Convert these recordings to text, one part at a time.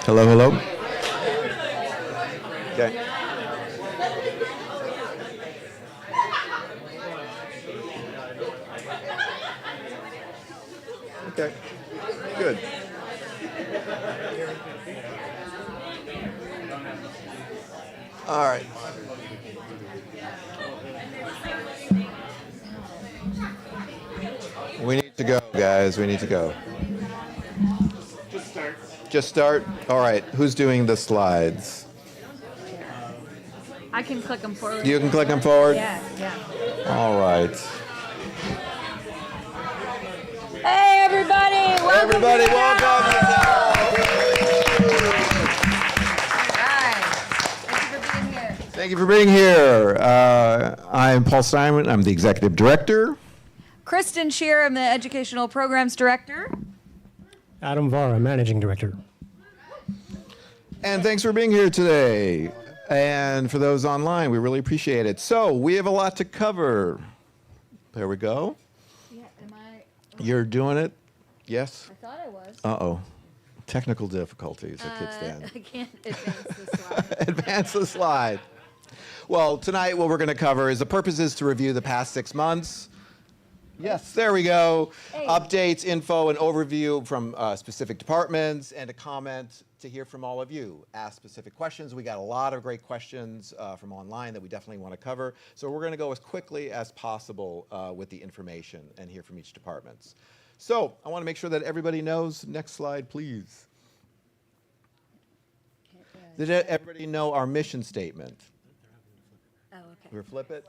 Hello, hello. Okay. Okay. Good. All right. We need to go, guys. We need to go. Just start? All right. Who's doing the slides? I can click them forward. You can click them forward? Yeah. All right. Hey, everybody. Welcome. Everybody, welcome. All right. Thank you for being here. Thank you for being here. I'm Paul Steinman. I'm the Executive Director. Kristen Shear, I'm the Educational Programs Director. Adam Vara, Managing Director. And thanks for being here today. And for those online, we really appreciate it. So we have a lot to cover. There we go. Yeah, am I? You're doing it? Yes? I thought I was. Uh-oh. Technical difficulties at Kickstand. I can't advance the slide. Advance the slide. Well, tonight what we're going to cover is the purpose is to review the past 6 months. Yes, there we go. Hey. Updates, info, and overview from specific departments, and a comment to hear from all of you. Ask specific questions. We got a lot of great questions from online that we definitely want to cover. So we're going to go as quickly as possible with the information and hear from each department. So I want to make sure that everybody knows. Next slide, please. Did everybody know our mission statement? Oh, okay. We flip it?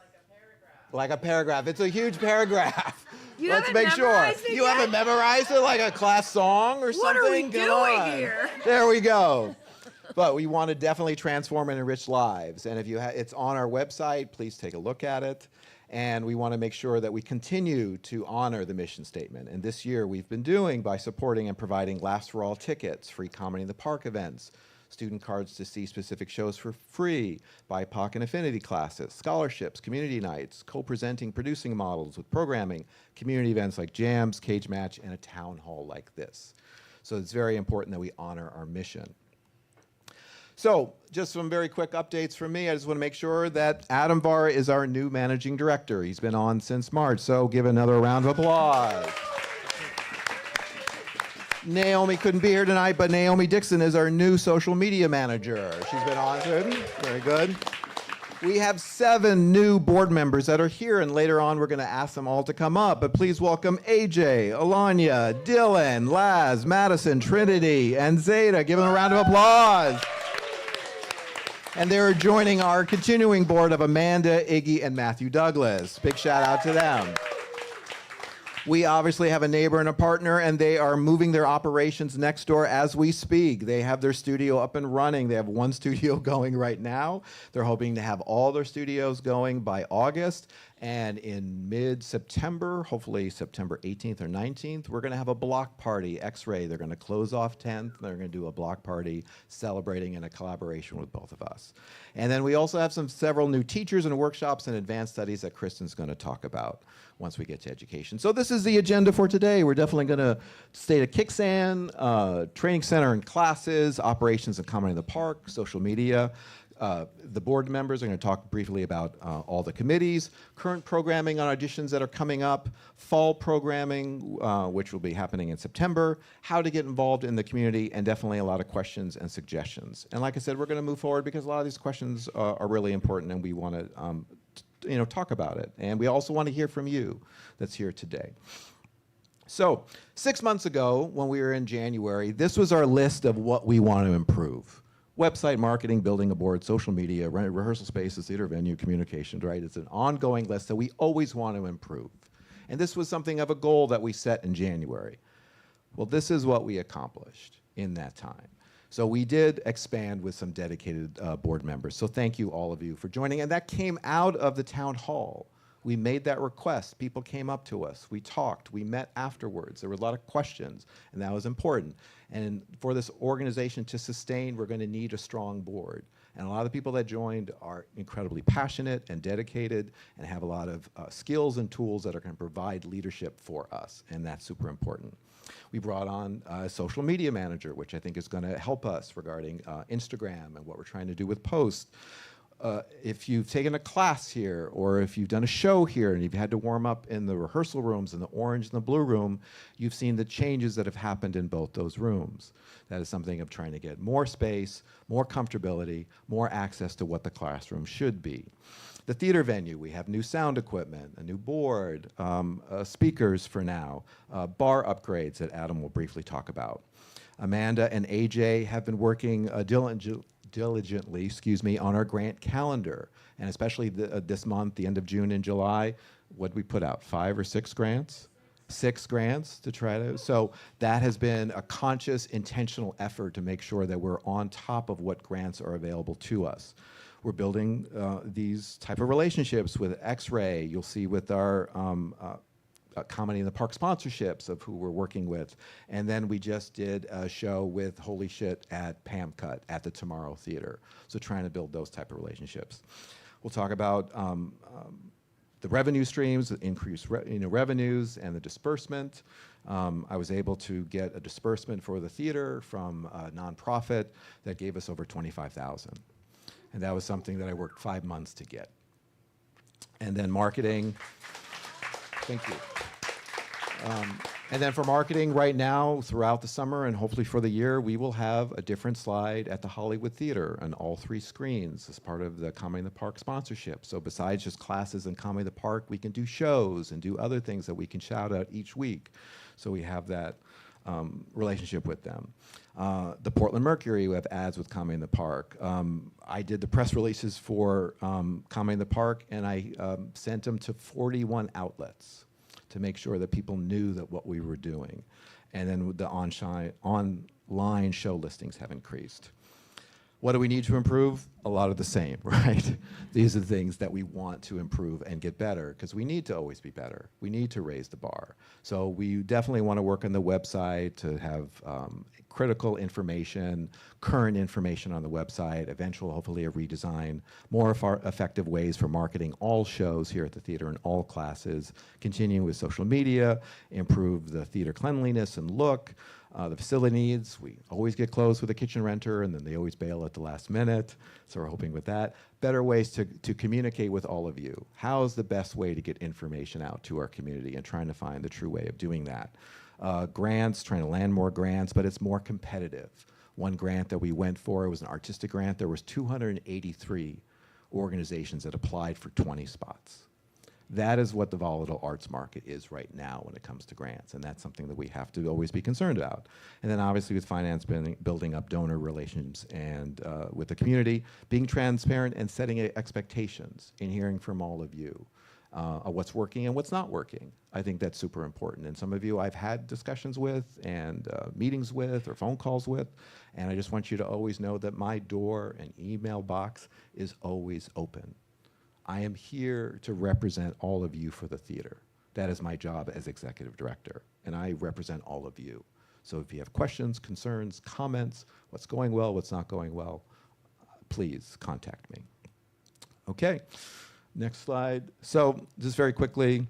Like a paragraph. It's a huge paragraph. You Let's haven't make sure. memorized it You yet? haven't memorized it like a class song or something? What are we Come doing on. here? There we go. But we want to definitely transform and enrich lives. And if you it's on our website, please take a look at it. And we want to make sure that we continue to honor the mission statement. And this year we've been doing by supporting and providing Laughs for All tickets, free Comedy in the Park events, student cards to see specific shows for free, BIPOC and affinity classes, scholarships, community nights, co-presenting producing models with programming, community events like jams, cage match, and a town hall like this. So it's very important that we honor our mission. So just some very quick updates from me. I just want to make sure that Adam Vara is our new managing director. He's been on since March, so give another round of applause. Naomi couldn't be here tonight, but Naomi Dixon is our new social media manager. She's been on to it. Very good. We have 7 new board members that are here, and later on we're going to ask them all to come up. But please welcome AJ, Alanya, Dylan, Laz, Madison, Trinity, and Zeta. Give them a round of applause. And they're joining our continuing board of Amanda, Iggy, and Matthew Douglas. Big shout out to them. We obviously have a neighbor and a partner, and they are moving their operations next door as we speak. They have their studio up and running. They have 1 studio going right now. They're hoping to have all their studios going by August. And in mid-September, hopefully September 18th or 19th, we're going to have a block party, X-Ray. They're going to close off 10th. They're going to do a block party celebrating in a collaboration with both of us. And then we also have several new teachers and workshops and advanced studies that Kristen's going to talk about once we get to education. So this is the agenda for today. We're definitely going to stay at Kickstand, training center and classes, operations and comedy in the park, social media. The board members are going to talk briefly about all the committees, current programming on auditions that are coming up, fall programming, which will be happening in September, how to get involved in the community, and definitely a lot of questions and suggestions. And like I said, we're going to move forward because a lot of these questions are really important, and we want to talk about it. And we also want to hear from you that's here today. So 6 months ago, when we were in January, this was our list of what we want to improve. Website marketing, building a board, social media, rehearsal spaces, theater venue, communications, right? It's an ongoing list that we always want to improve. And this was something of a goal that we set in January. Well, this is what we accomplished in that time. So we did expand with some dedicated board members. So thank you, all of you, for joining. And that came out of the town hall. We made that request. People came up to us. We talked. We met afterwards. There were a lot of questions, and that was important. And for this organization to sustain, we're going to need a strong board. And a lot of the people that joined are incredibly passionate and dedicated and have a lot of skills and tools that are going to provide leadership for us, and that's super important. We brought on a social media manager, which I think is going to help us regarding Instagram and what we're trying to do with posts. If you've taken a class here, or if you've done a show here and you've had to warm up in the rehearsal rooms in the orange and the blue room, you've seen the changes that have happened in both those rooms. That is something of trying to get more space, more comfortability, more access to what the classroom should be. The theater venue, we have new sound equipment, a new board, speakers for now, bar upgrades that Adam will briefly talk about. Amanda and AJ have been working diligently, on our grant calendar, and especially this month, the end of June and July. What did we put out? 5 or 6 grants? 6 grants to try to. So that has been a conscious, intentional effort to make sure that we're on top of what grants are available to us. We're building these type of relationships with X-Ray. You'll see with our Comedy in the Park sponsorships of who we're working with. And then we just did a show with Holy Shit at Pam Cut at the Tomorrow Theater. So trying to build those type of relationships. We'll talk about the revenue streams, the increased revenues, and the disbursement. I was able to get a disbursement for the theater from a nonprofit that gave us over $25,000. And that was something that I worked 5 months to get. And then marketing, thank you. And then for marketing right now, throughout the summer and hopefully for the year, we will have a different slide at the Hollywood Theater on all 3 screens as part of the Comedy in the Park sponsorship. So besides just classes in Comedy in the Park, we can do shows and do other things that we can shout out each week. So we have that relationship with them. The Portland Mercury, we have ads with Comedy in the Park. I did the press releases for Comedy in the Park, and I sent them to 41 outlets to make sure that people knew that what we were doing. And then the online show listings have increased. What do we need to improve? A lot of the same, right? These are the things that we want to improve and get better, because we need to always be better. We need to raise the bar. So we definitely want to work on the website to have critical information, current information on the website, eventual, hopefully a redesign, more effective ways for marketing all shows here at the theater and all classes, continuing with social media, improve the theater cleanliness and look, the facility needs. We always get close with a kitchen renter, and then they always bail at the last minute. So we're hoping with that. Better ways to communicate with all of you. How is the best way to get information out to our community, and trying to find the true way of doing that. Grants, trying to land more grants, but it's more competitive. One grant that we went for, it was an artistic grant. There was 283 organizations that applied for 20 spots. That is what the volatile arts market is right now when it comes to grants, and that's something that we have to always be concerned about. And then obviously with finance, building up donor relations, and with the community, being transparent and setting expectations and hearing from all of you what's working and what's not working. I think that's super important. And some of you I've had discussions with and meetings with or phone calls with, and I just want you to always know that my door and email box is always open. I am here to represent all of you for the theater. That is my job as executive director, and I represent all of you. So if you have questions, concerns, comments, what's going well, what's not going well, please contact me. Okay, next slide. So just very quickly,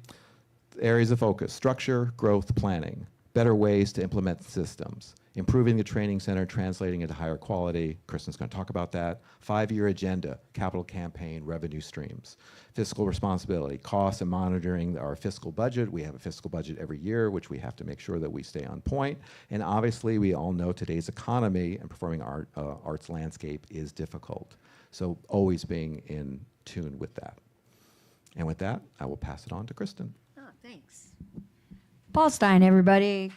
areas of focus: structure, growth, planning, better ways to implement systems, improving the training center, translating into higher quality. Kristen's going to talk about that. 5-year agenda, capital campaign, revenue streams, fiscal responsibility, costs and monitoring our fiscal budget. We have a fiscal budget every year, which we have to make sure that we stay on point. And obviously, we all know today's economy and performing arts landscape is difficult. So always being in tune with that. And with that, I will pass it on to Kristen. Oh, thanks. Paul Stein, everybody.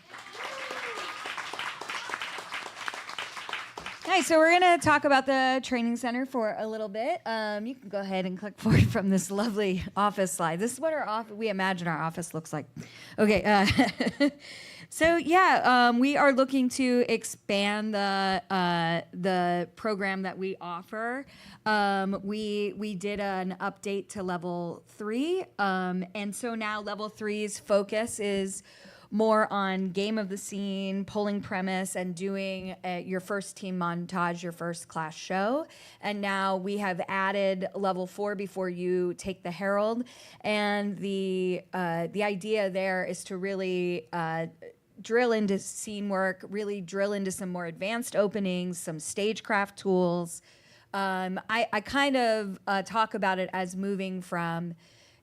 Nice. So we're going to talk about the training center for a little bit. You can go ahead and click forward from this lovely office slide. This is what we imagine our office looks like. Okay. So yeah, we are looking to expand the program that we offer. We did an update to level 3, and so now level 3's focus is more on game of the scene, pulling premise, and doing your first team montage, your first class show. And now we have added level 4 before you take the Herald. And the idea there is to really drill into scene work, really drill into some more advanced openings, some stagecraft tools. I kind of talk about it as moving from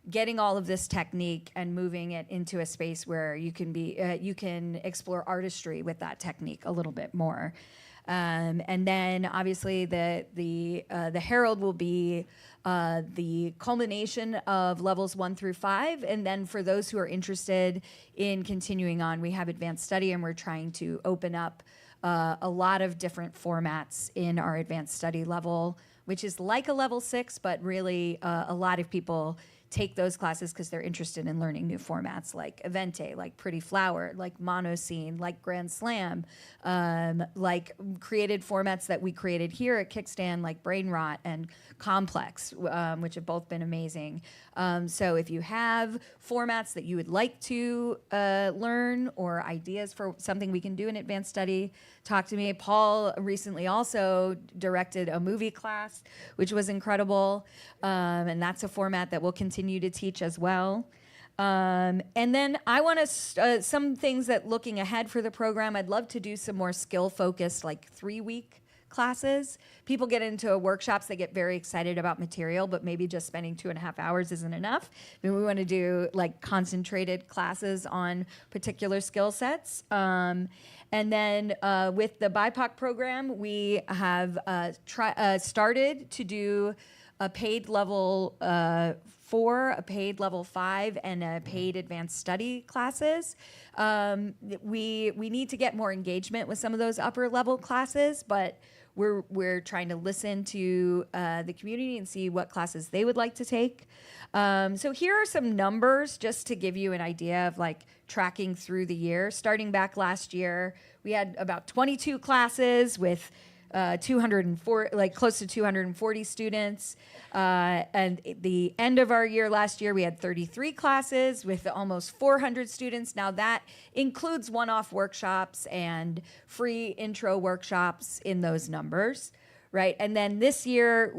getting all of this technique and moving it into a space where you can explore artistry with that technique a little bit more. And then obviously the Herald will be the culmination of levels 1 through 5. And then for those who are interested in continuing on, we have advanced study, and we're trying to open up a lot of different formats in our advanced study level, which is like a level 6, but really a lot of people take those classes because they're interested in learning new formats like Evente, like Pretty Flower, like Monoscene, like Grand Slam, like created formats that we created here at Kickstand, like Brain Rot and Complex, which have both been amazing. So if you have formats that you would like to learn or ideas for something we can do in advanced study, talk to me. Paul recently also directed a movie class, which was incredible. And that's a format that we'll continue to teach as well. And then I want to, some things that looking ahead for the program, I'd love to do some more skill-focused, like 3-week classes. People get into workshops, they get very excited about material, but maybe just spending 2.5 hours isn't enough. I mean, we want to do like concentrated classes on particular skill sets. And then with the BIPOC program, we have started to do a paid level 4, a paid level 5, and a paid advanced study classes. We need to get more engagement with some of those upper level classes, but we're trying to listen to the community and see what classes they would like to take. So here are some numbers just to give you an idea of like tracking through the year. Starting back last year, we had about 22 classes with 204, like close to 240 students. And at the end of our year last year, we had 33 classes with almost 400 students. Now that includes one-off workshops and free intro workshops in those numbers, right? And then this year,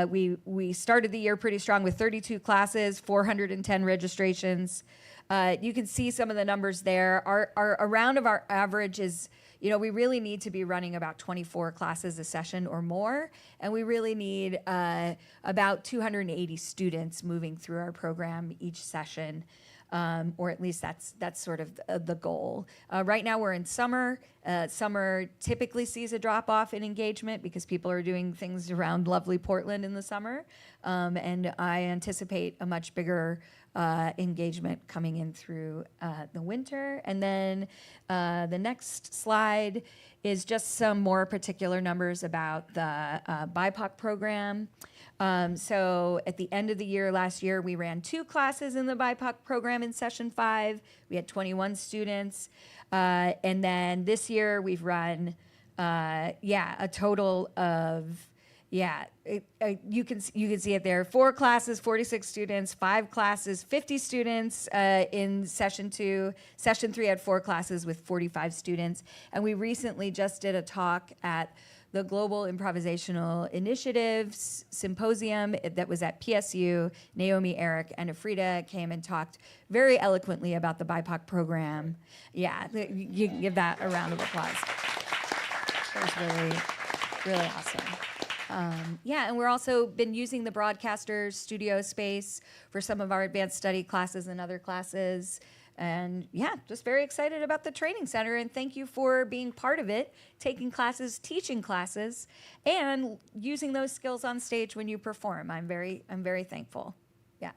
we started the year pretty strong with 32 classes, 410 registrations. You can see some of the numbers there. Our around of our average is, you know, we really need to be running about 24 classes a session or more, and we really need about 280 students moving through our program each session, or at least that's sort of the goal. Right now we're in summer. Summer typically sees a drop-off in engagement because people are doing things around lovely Portland in the summer, and I anticipate a much bigger engagement coming in through the winter. And then the next slide is just some more particular numbers about the BIPOC program. So at the end of the year last year, we ran 2 classes in the BIPOC program in session 5. We had 21 students. And then this year we've run, a total of, you can see it there. 4 classes, 46 students, 5 classes, 50 students in session 2. Session 3 had 4 classes with 45 students. And we recently just did a talk at the Global Improvisational Initiatives Symposium that was at PSU. Naomi, Eric, and Afrida came and talked very eloquently about the BIPOC program. Yeah, you can give that a round of applause. That was really, really awesome. And we're also been using the Broadcasters studio space for some of our advanced study classes and other classes. And just very excited about the training center, and thank you for being part of it, taking classes, teaching classes, and using those skills on stage when you perform. I'm very thankful. Yeah.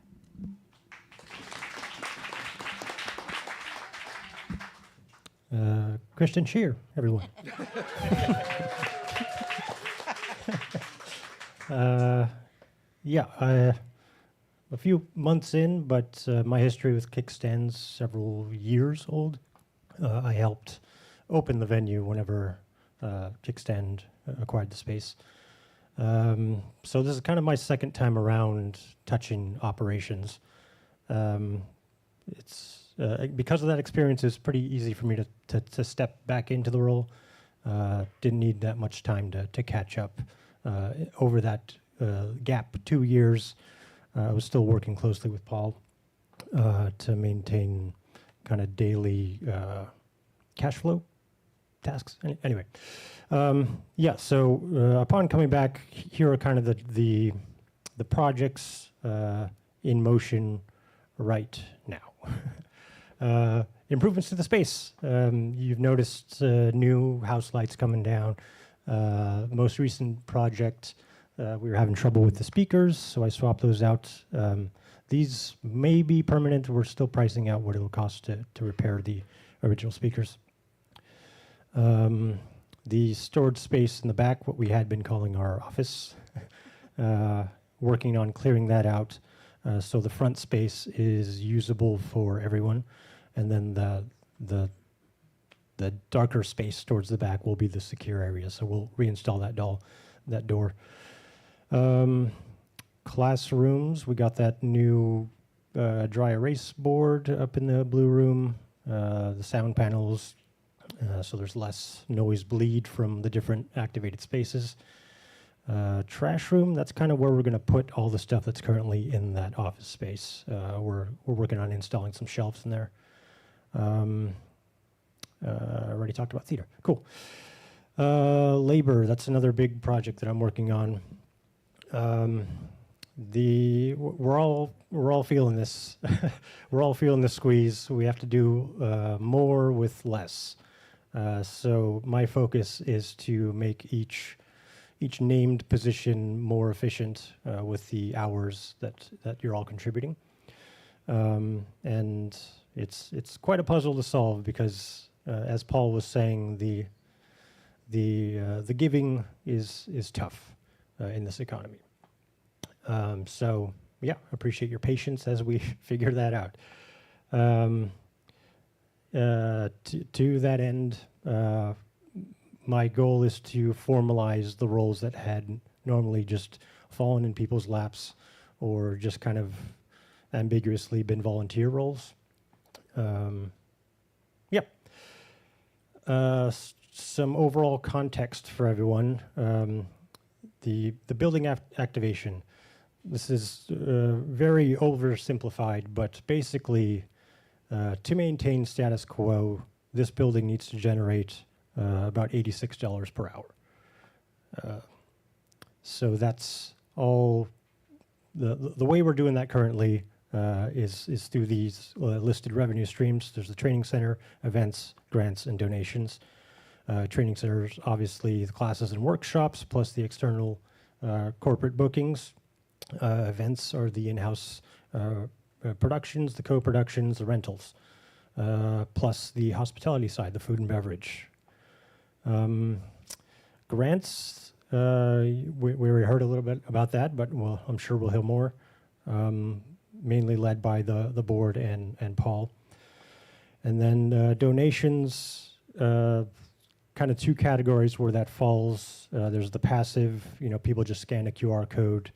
Christian Shear, everyone. A few months in, but my history with Kickstand's several years old. I helped open the venue whenever Kickstand acquired the space. So this is kind of my second time around touching operations. It's because of that experience, it's pretty easy for me to step back into the role. Didn't need that much time to catch up. Over that gap, 2 years, I was still working closely with Paul to maintain kind of daily cash flow tasks. Anyway, yeah. So upon coming back, here are kind of the projects in motion right now. Improvements to the space. You've noticed new house lights coming down. Most recent project, we were having trouble with the speakers, so I swapped those out. These may be permanent. We're still pricing out what it'll cost to repair the original speakers. The storage space in the back, what we had been calling our office, working on clearing that out so the front space is usable for everyone, and then the darker space towards the back will be the secure area. So we'll reinstall that door. Classrooms, we got that new dry erase board up in the blue room, the sound panels, so there's less noise bleed from the different activated spaces. Trash room, that's kind of where we're going to put all the stuff that's currently in that office space. We're working on installing some shelves in there. I already talked about theater. Cool. Labor, that's another big project that I'm working on. We're all feeling this. We're all feeling the squeeze. We have to do more with less. So my focus is to make each named position more efficient with the hours that you're all contributing. And it's quite a puzzle to solve because, as Paul was saying, the giving is tough in this economy. So yeah, appreciate your patience as we figure that out. To that end, my goal is to formalize the roles that had normally just fallen in people's laps or just kind of ambiguously been volunteer roles. Yep. Some overall context for everyone. The building activation. This is very oversimplified, but basically, to maintain status quo, this building needs to generate about $86 per hour. So that's all. The way we're doing that currently is through these listed revenue streams. There's the training center, events, grants, and donations. Training centers, obviously, the classes and workshops, plus the external corporate bookings. Events are the in-house productions, the co-productions, the rentals, plus the hospitality side, the food and beverage. Grants, we already heard a little bit about that, but I'm sure we'll hear more, mainly led by the board and Paul. And then donations, kind of two categories where that falls. There's the passive, people just scan a QR code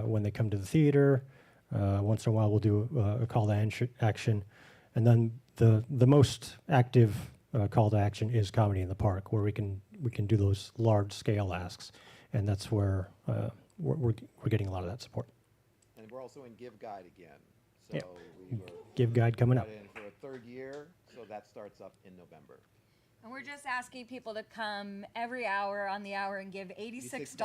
when they come to the theater. Once in a while, we'll do a call to action. And then the most active call to action is Comedy in the Park, where we can do those large scale asks, and that's where we're getting a lot of that support. And we're also in Give Guide again. So Yeah. we were Give Guide coming up. brought in for a third year, so that starts up in November. And we're just asking people to come every hour on the hour and give $86.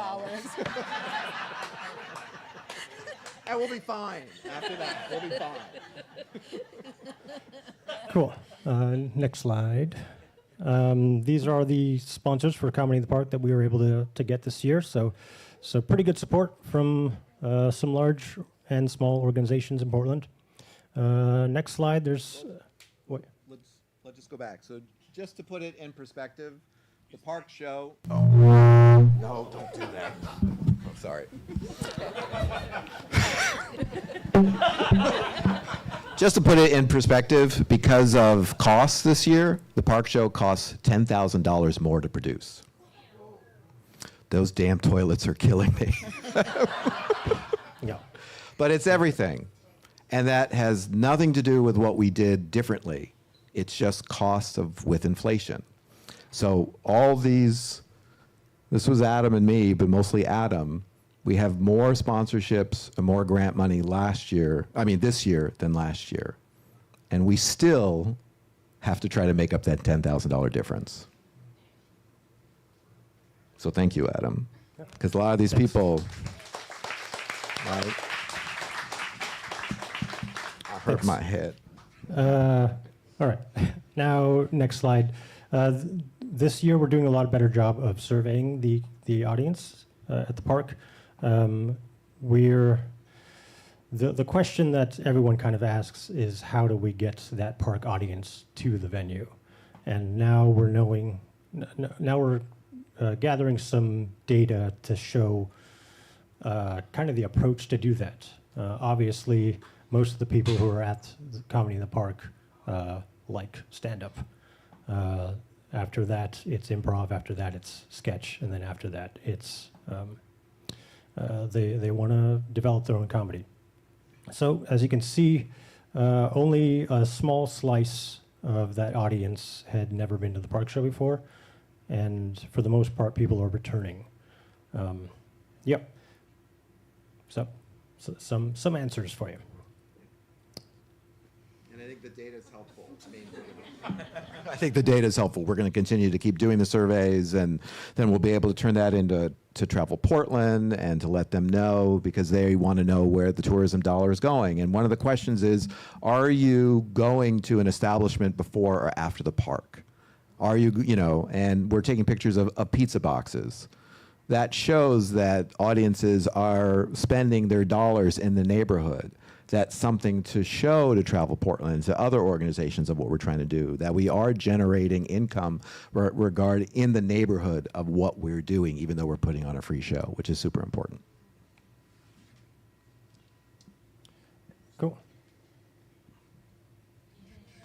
And we'll be fine after that. We'll be fine. Cool. Next slide. These are the sponsors for Comedy in the Park that we were able to get this year. So pretty good support from some large and small organizations in Portland. Next slide. There's what? Let's just go back. So just to put it in perspective, the park show. Oh no! Don't do that. Oh, sorry. Just to put it in perspective, because of costs this year, the park show costs $10,000 more to produce. Those damn toilets are killing me. Yeah. But it's everything. And that has nothing to do with what we did differently. It's just costs with inflation. So all these, this was Adam and me, but mostly Adam. We have more sponsorships and more grant money this year than last year. And we still have to try to make up that $10,000 difference. So thank you, Adam, because a lot of these people, right? I hurt my head. All right. Now, next slide. This year, we're doing a lot better job of surveying the audience at the park. The question that everyone kind of asks is, how do we get that park audience to the venue? And now we're gathering some data to show kind of the approach to do that. Obviously, most of the people who are at the Comedy in the Park like stand-up. After that, it's improv. After that, it's sketch. And then after that, it's they want to develop their own comedy. So as you can see, only a small slice of that audience had never been to the park show before. And for the most part, people are returning. Yep. So some answers for you. And I think the data is helpful. I think the data is helpful. We're going to continue to keep doing the surveys, and then we'll be able to turn that into Travel Portland and to let them know, because they want to know where the tourism dollar is going. And one of the questions is, are you going to an establishment before or after the park? Are you, and we're taking pictures of pizza boxes. That shows that audiences are spending their dollars in the neighborhood. That's something to show to Travel Portland, to other organizations of what we're trying to do, that we are generating income in the neighborhood of what we're doing, even though we're putting on a free show, which is super important. Cool.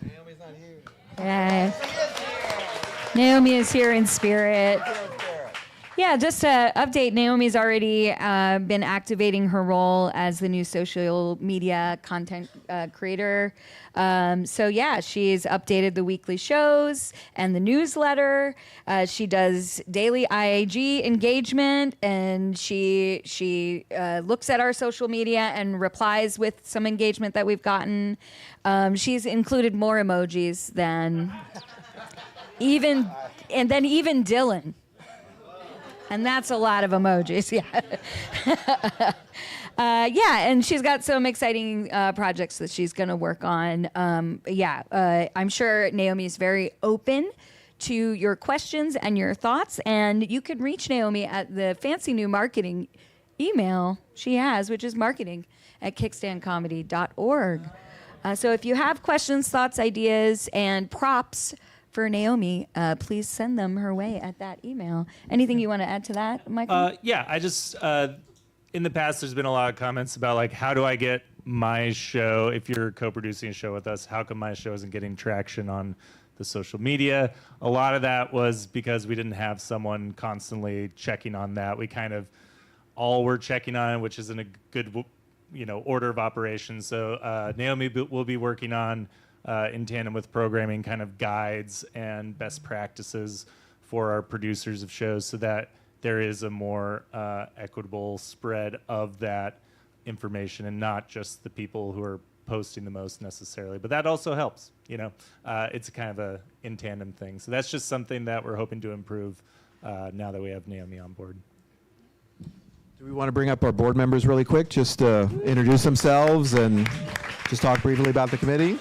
Naomi's not here. Yeah. Naomi is here in spirit. Yeah, just to update, Naomi's already been activating her role as the new social media content creator. So yeah, she's updated the weekly shows and the newsletter. She does daily IAG engagement, and she looks at our social media and replies with some engagement that we've gotten. She's included more emojis than even Dylan. And that's a lot of emojis, yeah. And she's got some exciting projects that she's going to work on. I'm sure Naomi's very open to your questions and your thoughts. And you can reach Naomi at the fancy new marketing email she has, which is marketing@kickstandcomedy.org. So if you have questions, thoughts, ideas, and props for Naomi, please send them her way at that email. Anything you want to add to that, Michael? I just, in the past, there's been a lot of comments about, like, how do I get my show, if you're co-producing a show with us, how come my show isn't getting traction on the social media? A lot of that was because we didn't have someone constantly checking on that. We kind of all were checking on, which isn't a good, order of operations. So Naomi will be working on, in tandem with programming, kind of guides and best practices for our producers of shows, so that there is a more equitable spread of that information, and not just the people who are posting the most necessarily. But that also helps, it's kind of a in tandem thing. So that's just something that we're hoping to improve now that we have Naomi on board. Do we want to bring up our board members really quick, just to introduce themselves and just talk briefly about the committee?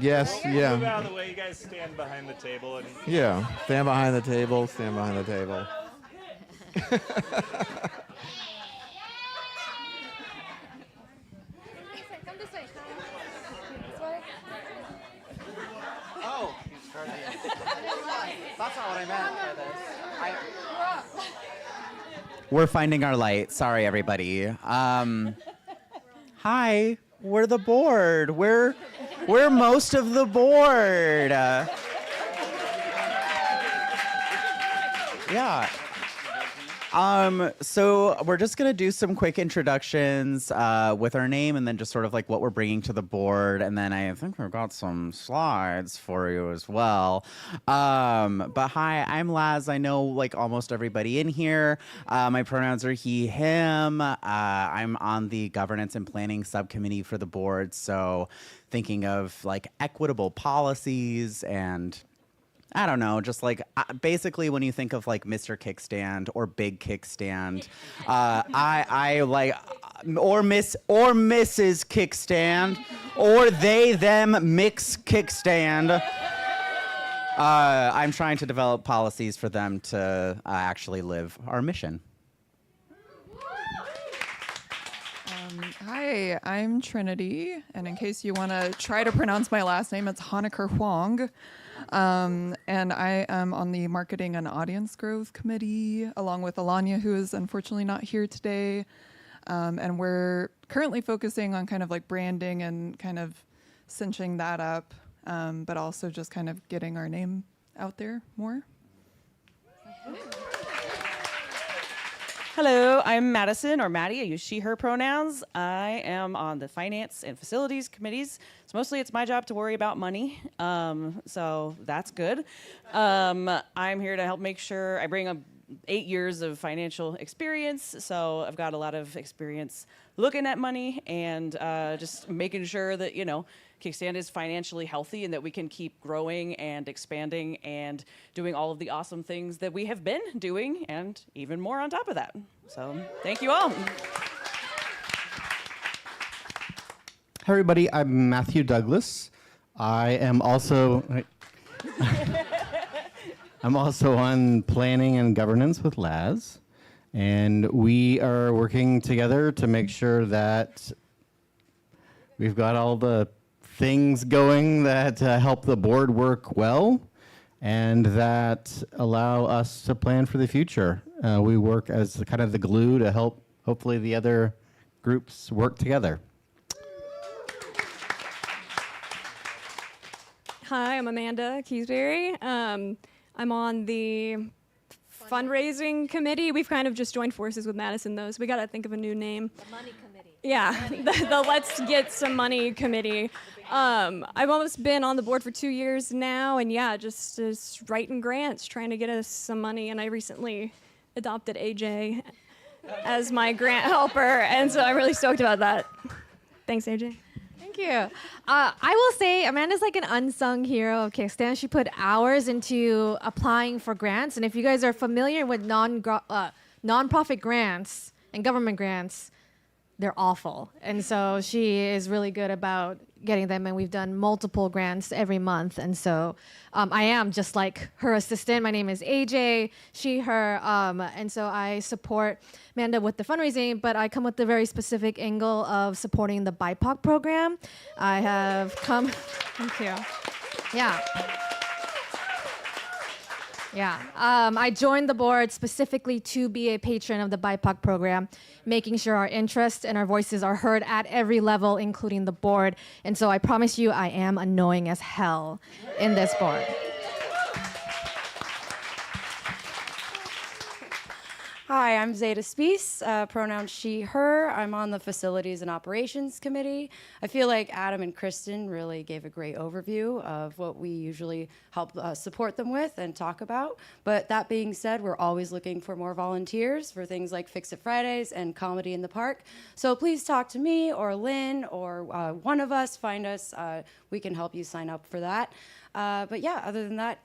Yes, yeah. Move out of the way. You guys stand behind the table. And Yeah, stand behind the table, stand behind the table. Oh, that's not what I meant by this. We're finding our light. Sorry, everybody. Hi, we're the board. We're most of the board. Yeah. So we're just gonna do some quick introductions with our name and then just sort of like what we're bringing to the board, and then I think we've got some slides for you as well. But hi, I'm Laz. I know like almost everybody in here. My pronouns are he, him. I'm on the governance and planning subcommittee for the board, so thinking of like equitable policies and I don't know, just like basically when you think of like Mr. Kickstand or Big Kickstand, I like or Mrs. Kickstand or they them mix Kickstand. I'm trying to develop policies for them to actually live our mission. Hi, I'm Trinity, and in case you want to try to pronounce my last name, it's Honecker Huang. And I am on the Marketing and Audience Growth Committee, along with Alanya, who is unfortunately not here today. And we're currently focusing on kind of like branding and kind of cinching that up, but also just kind of getting our name out there more. Hello, I'm Madison, or Maddie. I use she, her pronouns. I am on the Finance and Facilities committees. So mostly it's my job to worry about money. So that's good. I'm here to help make sure I bring up 8 years of financial experience. So I've got a lot of experience looking at money and just making sure that, you know, Kickstand is financially healthy and that we can keep growing and expanding and doing all of the awesome things that we have been doing and even more on top of that. So thank you all. Hi, everybody. I'm Matthew Douglas. I am also I'm also on planning and governance with Laz, and we are working together to make sure that we've got all the things going that help the board work well and that allow us to plan for the future. We work as kind of the glue to help hopefully the other groups work together. Hi, I'm Amanda Keysbury. I'm on the fundraising committee. We've kind of just joined forces with Madison, though, so we got to think of a new name. The money committee. Yeah, the Let's Get Some Money committee. I've almost been on the board for 2 years now, and yeah, just writing grants, trying to get us some money, and I recently adopted AJ as my grant helper, and so I'm really stoked about that. Thanks, AJ. Thank you. I will say Amanda's like an unsung hero of Kickstand. She put hours into applying for grants, and if you guys are familiar with nonprofit grants and government grants, they're awful. And so she is really good about getting them, and we've done multiple grants every month. And so I am just like her assistant. My name is AJ, she, her, and so I support Amanda with the fundraising, but I come with the very specific angle of supporting the BIPOC program. I have come, thank you. Yeah. Yeah, I joined the board specifically to be a patron of the BIPOC program, making sure our interests and our voices are heard at every level, including the board. And so I promise you, I am annoying as hell in this board. Hi, I'm Zeta Spees, pronouns she, her. I'm on the Facilities and Operations Committee. I feel like Adam and Kristen really gave a great overview of what we usually help support them with and talk about. But that being said, we're always looking for more volunteers for things like Fix It Fridays and Comedy in the Park. So please talk to me or Lynn or one of us, find us. We can help you sign up for that. But yeah, other than that,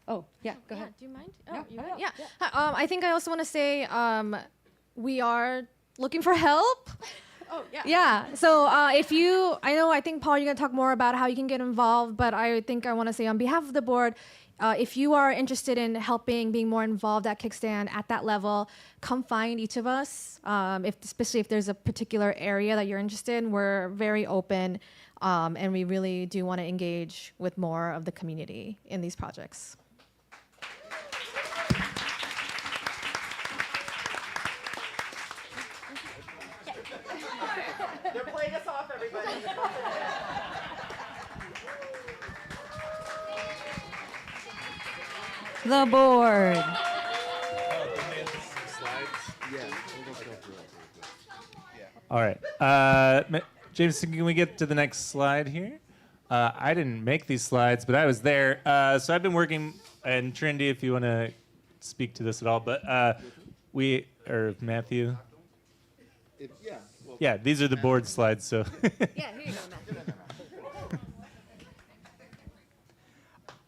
oh, yeah, go ahead. Do you mind? Yeah, You would? Yeah. I think I also want to say we are looking for help. Oh, yeah. Yeah. So if you, I think, Paul, you're going to talk more about how you can get involved, but I think I want to say on behalf of the board, if you are interested in helping, being more involved at Kickstand at that level, come find each of us. Especially if there's a particular area that you're interested in, we're very open, and we really do want to engage with more of the community in these projects. They're playing us off, everybody. The board. All right. James, can we get to the next slide here? I didn't make these slides, but I was there. So I've been working, and Trinity, if you want to speak to this at all, but Matthew. Yeah, these are the board slides, so. Yeah, here you go, Matt.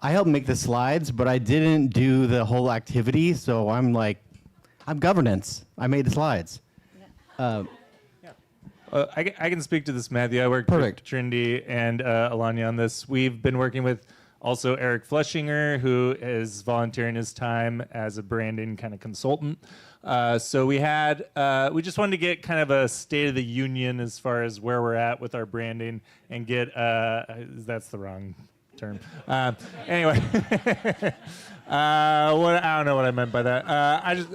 I helped make the slides, but I didn't do the whole activity, so I'm governance. I made the slides. I can speak to this, Matthew. I worked with Trinity and Alanya on this. We've been working with also Eric Fleshinger, who is volunteering his time as a branding kind of consultant. So we just wanted to get kind of a state of the union as far as where we're at with our branding and get, that's the wrong term. Anyway, I don't know what I meant by that.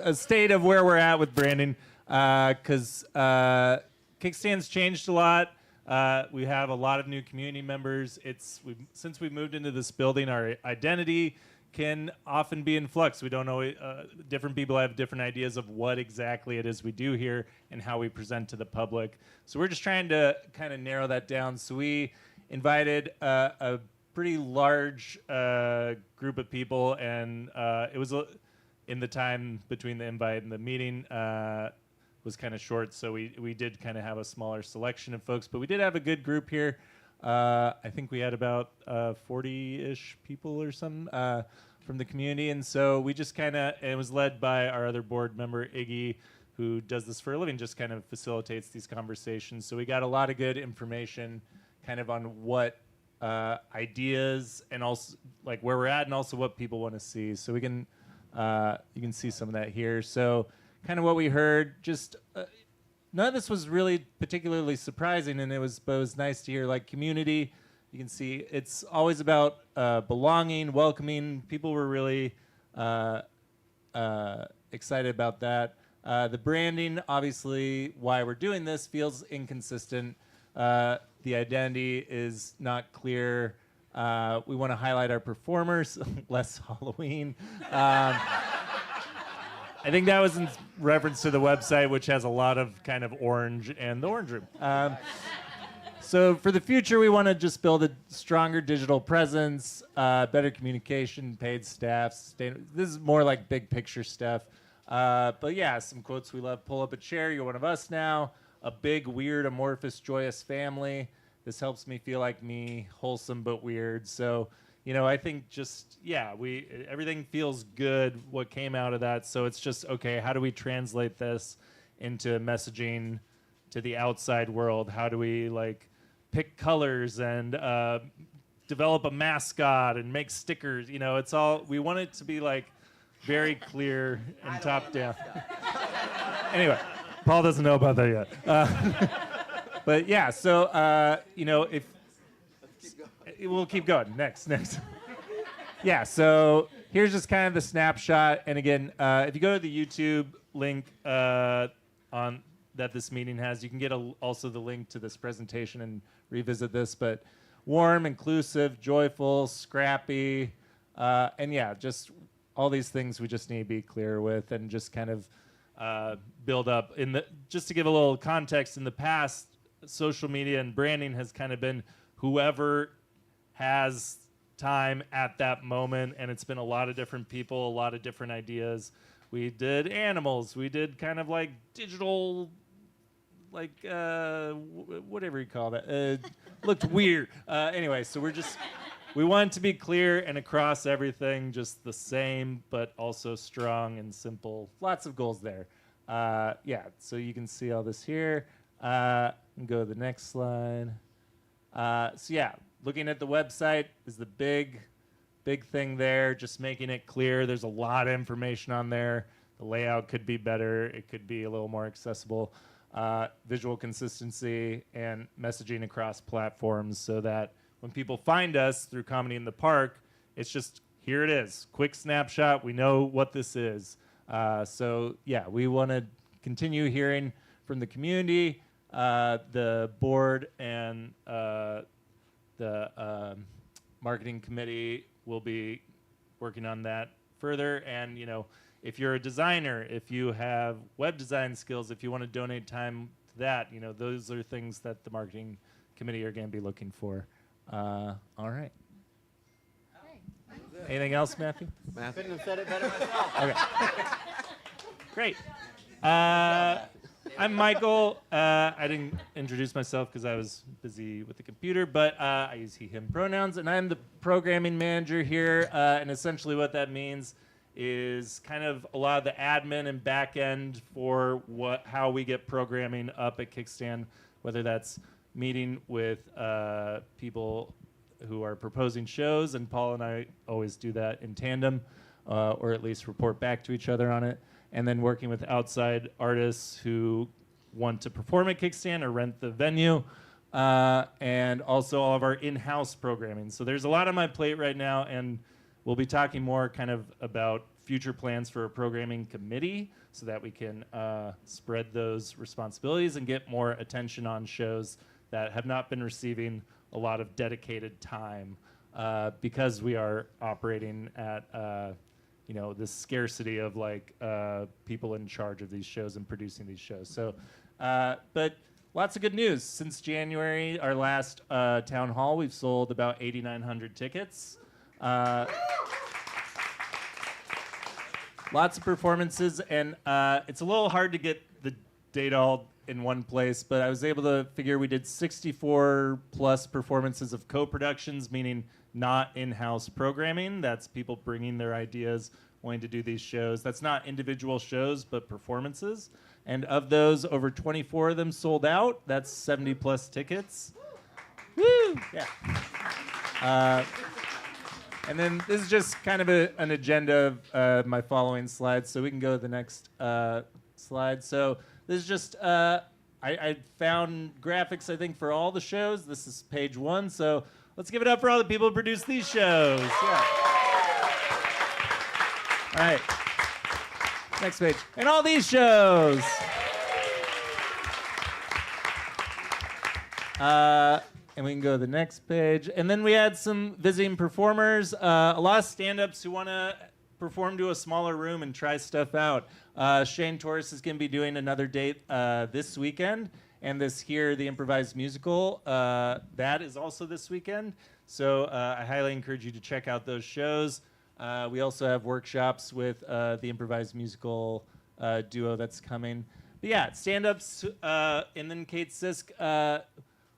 A state of where we're at with branding, because Kickstand's changed a lot. We have a lot of new community members. Since we moved into this building, our identity can often be in flux. We don't know. Different people have different ideas of what exactly it is we do here and how we present to the public. So we're just trying to kind of narrow that down. So we invited a pretty large group of people, and it was in the time between the invite and the meeting was kind of short, so we did kind of have a smaller selection of folks, but we did have a good group here. I think we had about 40-ish people or something from the community, and so we just kind of, it was led by our other board member, Iggy, who does this for a living, just kind of facilitates these conversations. So we got a lot of good information kind of on what ideas and also like where we're at and also what people want to see. So we can, you can see some of that here. So kind of what we heard, just none of this was really particularly surprising, and it was nice to hear like community. You can see it's always about belonging, welcoming. People were really excited about that. The branding, obviously, why we're doing this feels inconsistent. The identity is not clear. We want to highlight our performers, less Halloween. I think that was in reference to the website, which has a lot of kind of orange and the orange room. So for the future, we want to just build a stronger digital presence, better communication, paid staff. This is more like big picture stuff. But yeah, some quotes we love. Pull up a chair, you're one of us now. A big, weird, amorphous, joyous family. This helps me feel like me, wholesome but weird. So, you know, I think just, yeah, everything feels good, what came out of that. So it's just, okay, how do we translate this into messaging to the outside world? How do we, like, pick colors and develop a mascot and make stickers? You know, it's all, we want it to be, like, very clear and top down. Anyway, Paul doesn't know about that yet. But yeah, so, you know, if we'll keep going. Next. Yeah, so here's just kind of the snapshot. And again, if you go to the YouTube link on that this meeting has, you can get also the link to this presentation and revisit this. But warm, inclusive, joyful, scrappy, and yeah, just all these things we just need to be clear with and just kind of build up. Just to give a little context, in the past, social media and branding has kind of been whoever has time at that moment, and it's been a lot of different people, a lot of different ideas. We did animals, we did kind of like digital, like whatever you call that. Looked weird. Anyway, so we want it to be clear and across everything, just the same, but also strong and simple. Lots of goals there. Yeah, so you can see all this here. And go to the next slide. So yeah, looking at the website is the big thing there, just making it clear. There's a lot of information on there. The layout could be better. It could be a little more accessible. Visual consistency and messaging across platforms so that when people find us through Comedy in the Park, it's just, here it is, quick snapshot. We know what this is. So yeah, we want to continue hearing from the community. The board and the marketing committee will be working on that further. And, you know, if you're a designer, if you have web design skills, if you want to donate time that, those are things that the marketing committee are going to be looking for. All right. Anything else, Matthew? Couldn't have said it better myself. Okay. Great. I'm Michael. I didn't introduce myself because I was busy with the computer, but I use he, him pronouns, and I'm the programming manager here. And essentially what that means is kind of a lot of the admin and back end for how we get programming up at Kickstand, whether that's meeting with people who are proposing shows, and Paul and I always do that in tandem, or at least report back to each other on it, and then working with outside artists who want to perform at Kickstand or rent the venue, and also all of our in-house programming. So there's a lot on my plate right now, and we'll be talking more kind of about future plans for a programming committee so that we can spread those responsibilities and get more attention on shows that have not been receiving a lot of dedicated time because we are operating at this scarcity of people in charge of these shows and producing these shows. So, but lots of good news. Since January, our last town hall, we've sold about 8,900 tickets. Lots of performances, and it's a little hard to get the data all in one place, but I was able to figure we did 64 plus performances of co-productions, meaning not in-house programming. That's people bringing their ideas, wanting to do these shows. That's not individual shows, but performances. And of those, over 24 of them sold out. That's 70 plus tickets. Woo! Yeah. And then this is just kind of an agenda of my following slides, so we can go to the next slide. So this is just, I found graphics, I think, for all the shows. This is page 1, so let's give it up for all the people who produce these shows. Yeah. All right. Next page. And all these shows. And we can go to the next page. And then we had some visiting performers, a lot of stand-ups who want to perform to a smaller room and try stuff out. Shane Torres is going to be doing another date this weekend. And this here, the improvised musical, that is also this weekend. So I highly encourage you to check out those shows. We also have workshops with the improvised musical duo that's coming. But yeah, stand-ups, and then Kate Sisk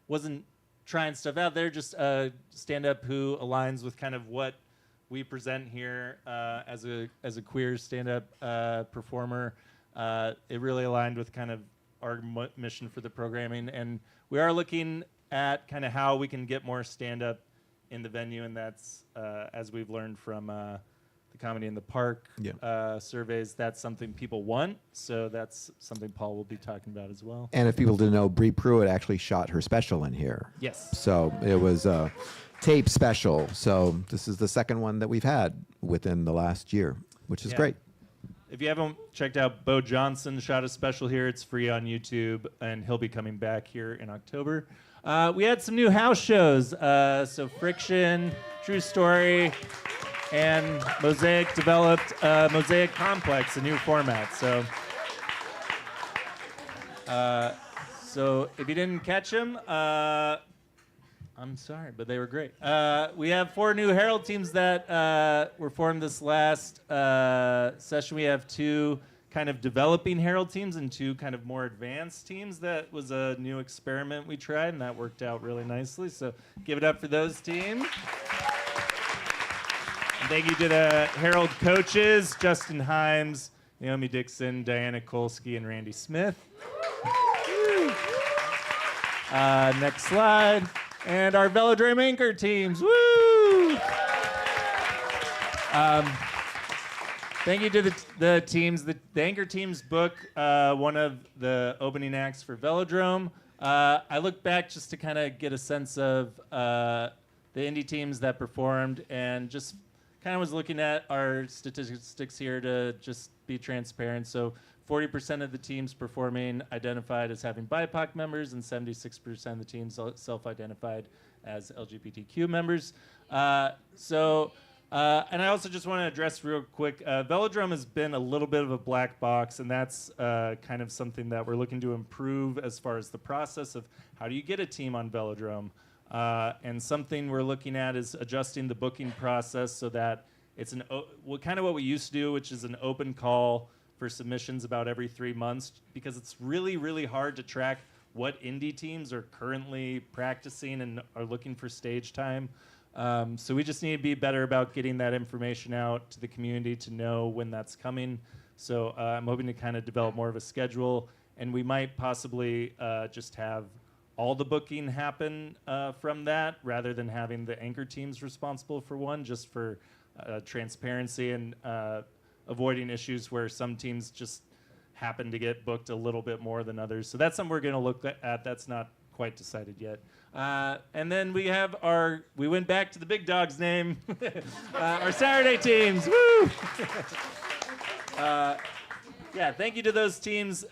wasn't trying stuff out there, just a stand-up who aligns with kind of what we present here as a queer stand-up performer. It really aligned with kind of our mission for the programming, and we are looking at kind of how we can get more stand-up in the venue, and that's as we've learned from the Comedy in the Park surveys, that's something people want. So that's something Paul will be talking about as well. And if people didn't know, Bree Pruitt actually shot her special in here. Yes. So it was a tape special. So this is the second one that we've had within the last year, which is great. If you haven't checked out, Bo Johnson shot a special here. It's free on YouTube, and he'll be coming back here in October. We had some new house shows. So Friction, True Story, and Mosaic developed Mosaic Complex, a new format. So if you didn't catch them, I'm sorry, but they were great. We have 4 new Herald teams that were formed this last session. We have 2 kind of developing Herald teams and 2 kind of more advanced teams. That was a new experiment we tried, and that worked out really nicely. So give it up for those teams. And thank you to the Herald coaches, Justin Himes, Naomi Dixon, Diana Kolsky, and Randy Smith. Next slide. And our Velodrome anchor teams. Woo! Thank you to the teams. The anchor teams book one of the opening acts for Velodrome. I look back just to kind of get a sense of the indie teams that performed, and just kind of was looking at our statistics here to just be transparent. So 40% of the teams performing identified as having BIPOC members, and 76% of the teams self-identified as LGBTQ members. So And I also just want to address real quick, Velodrome has been a little bit of a black box, and that's kind of something that we're looking to improve as far as the process of how do you get a team on Velodrome. And something we're looking at is adjusting the booking process so that it's kind of what we used to do, which is an open call for submissions about every 3 months, because it's really, really hard to track what indie teams are currently practicing and are looking for stage time. So we just need to be better about getting that information out to the community to know when that's coming. So I'm hoping to kind of develop more of a schedule, and we might possibly just have all the booking happen from that rather than having the anchor teams responsible for one, just for transparency and avoiding issues where some teams just happen to get booked a little bit more than others. So that's something we're going to look at. That's not quite decided yet. And then we went back to the big dog's name, our Saturday teams. Woo! Yeah, thank you to those teams.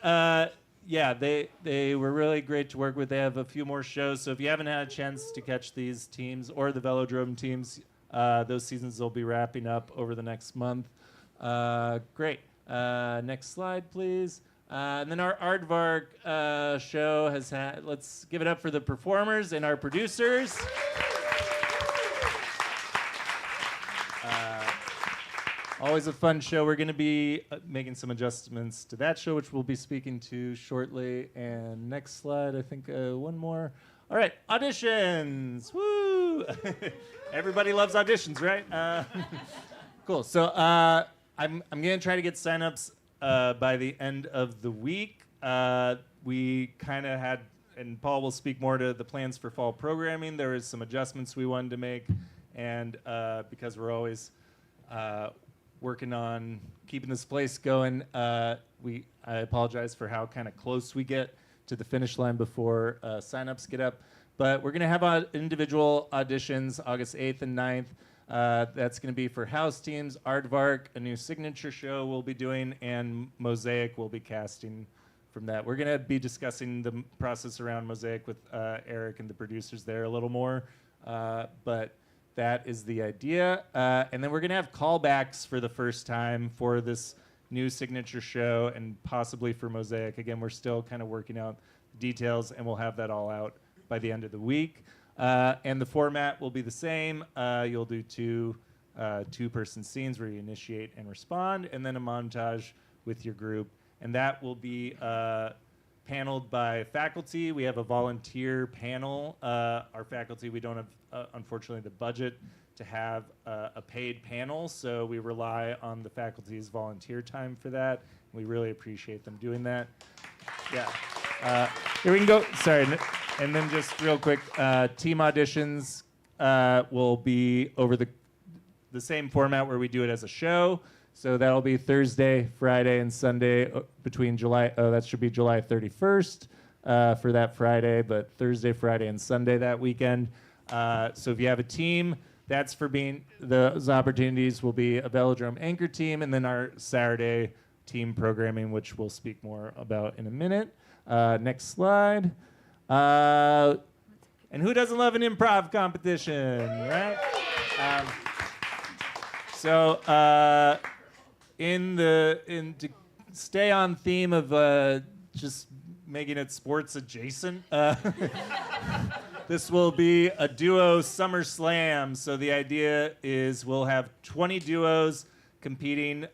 Yeah, they were really great to work with. They have a few more shows, so if you haven't had a chance to catch these teams or the Velodrome teams, those seasons will be wrapping up over the next month. Great. Next slide, please. And then our Aardvark show has had, let's give it up for the performers and our producers. Always a fun show. We're going to be making some adjustments to that show, which we'll be speaking to shortly. And next slide, I think one more. All right, auditions. Woo! Everybody loves auditions, right? Cool. So I'm going to try to get signups by the end of the week. We kind of had, and Paul will speak more to the plans for fall programming. There was some adjustments we wanted to make, and because we're always working on keeping this place going, I apologize for how kind of close we get to the finish line before signups get up. But we're going to have individual auditions August 8th and 9th. That's going to be for house teams, Aardvark, a new signature show we'll be doing, and Mosaic will be casting from that. We're going to be discussing the process around Mosaic with Eric and the producers there a little more, but that is the idea. And then we're going to have callbacks for the first time for this new signature show and possibly for Mosaic. Again, we're still kind of working out the details, and we'll have that all out by the end of the week. And the format will be the same. You'll do two-person scenes where you initiate and respond, and then a montage with your group. And that will be paneled by faculty. We have a volunteer panel. Our faculty, we don't have, unfortunately, the budget to have a paid panel, so we rely on the faculty's volunteer time for that. We really appreciate them doing that. Yeah. Here we can go. Sorry. And then just real quick, team auditions will be over the same format where we do it as a show. So that'll be Thursday, Friday, and Sunday between that should be July 31st for that Friday, but Thursday, Friday, and Sunday that weekend. So if you have a team, that's for those opportunities will be a Velodrome anchor team, and then our Saturday team programming, which we'll speak more about in a minute. Next slide. And who doesn't love an improv competition, right? To stay on theme of just making it sports adjacent, this will be a duo summer slam. So the idea is we'll have 20 duos competing.